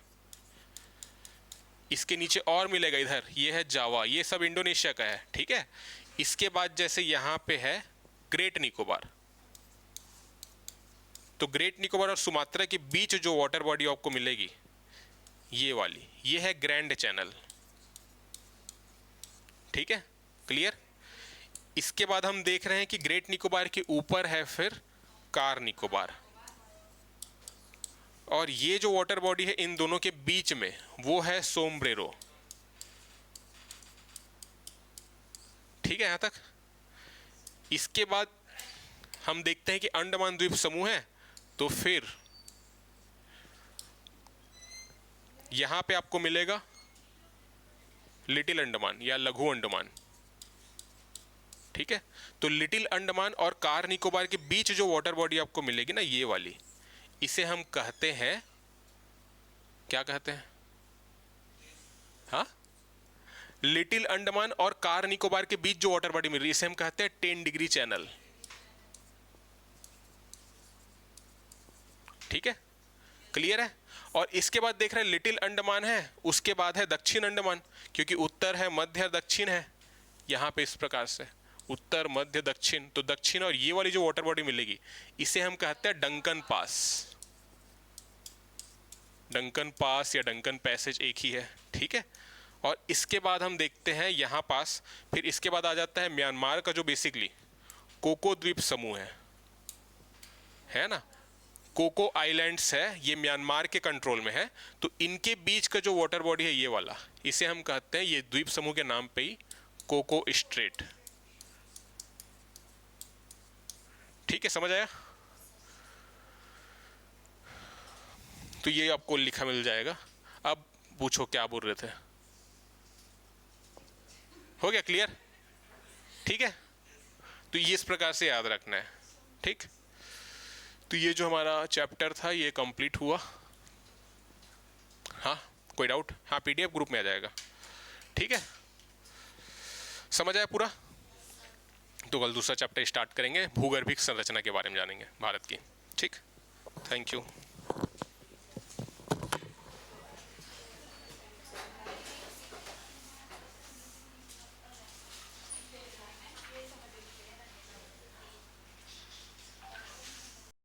इसके नीचे और मिलेगा इधर, ये है जावा, ये सब इंडोनेशिया का है, ठीक है। इसके बाद जैसे यहाँ पे है ग्रेट निकोबार, तो ग्रेट निकोबार और सुमात्रा के बीच जो वाटर बॉडी आपको मिलेगी, ये वाली, ये है ग्रैंड चैनल। ठीक है, क्लियर। इसके बाद हम देख रहे हैं कि ग्रेट निकोबार के ऊपर है फिर कार निकोबार, और ये जो वाटर बॉडी है इन दोनों के बीच में, वो है सोम्ब्रेरो। ठीक है, यहां तक। इसके बाद हम देखते हैं कि अंडमान द्वीप समूह है, तो फिर यहां पे आपको मिलेगा लिटिल अंडमान या लघु अंडमान। ठीक है, तो लिटिल अंडमान और कार निकोबार के बीच जो वाटर बॉडी आपको मिलेगी ना, ये वाली, इसे हम कहते हैं, क्या कहते हैं? हाँ, लिटिल अंडमान और कार निकोबार के बीच जो वाटर बॉडी मिल रही है, इसे हम कहते हैं 10 डिग्री चैनल। ठीक है, क्लियर है। और इसके बाद देख रहे हैं लिटिल अंडमान है, उसके बाद है दक्षिण अंडमान, क्योंकि उत्तर है, मध्य है, दक्षिण है, यहां पे इस प्रकार से उत्तर मध्य दक्षिण। तो दक्षिण और ये वाली जो वाटर बॉडी मिलेगी, इसे हम कहते हैं डंकन पास। डंकन पास या डंकन पैसेज एक ही है, ठीक है। और इसके बाद हम देखते हैं यहाँ पास, फिर इसके बाद आ जाता है म्यांमार का जो बेसिकली कोको द्वीप समूह है ना, कोको आइलैंड्स है, ये म्यांमार के कंट्रोल में है। तो इनके बीच का जो वाटर बॉडी है ये वाला, इसे हम कहते हैं, ये द्वीप समूह के नाम पे ही कोको स्ट्रेट। ठीक है, समझ आया? तो ये आपको लिखा मिल जाएगा। अब पूछो क्या बोल रहे थे? हो गया क्लियर? ठीक है, तो ये इस प्रकार से याद रखना है। ठीक, तो ये जो हमारा चैप्टर था ये कंप्लीट हुआ। हाँ, कोई डाउट? हाँ, पीडीएफ ग्रुप में आ जाएगा। ठीक है, समझ आया पूरा? तो कल दूसरा चैप्टर स्टार्ट करेंगे, भूगर्भिक संरचना के बारे में जानेंगे भारत की। ठीक, थैंक यू।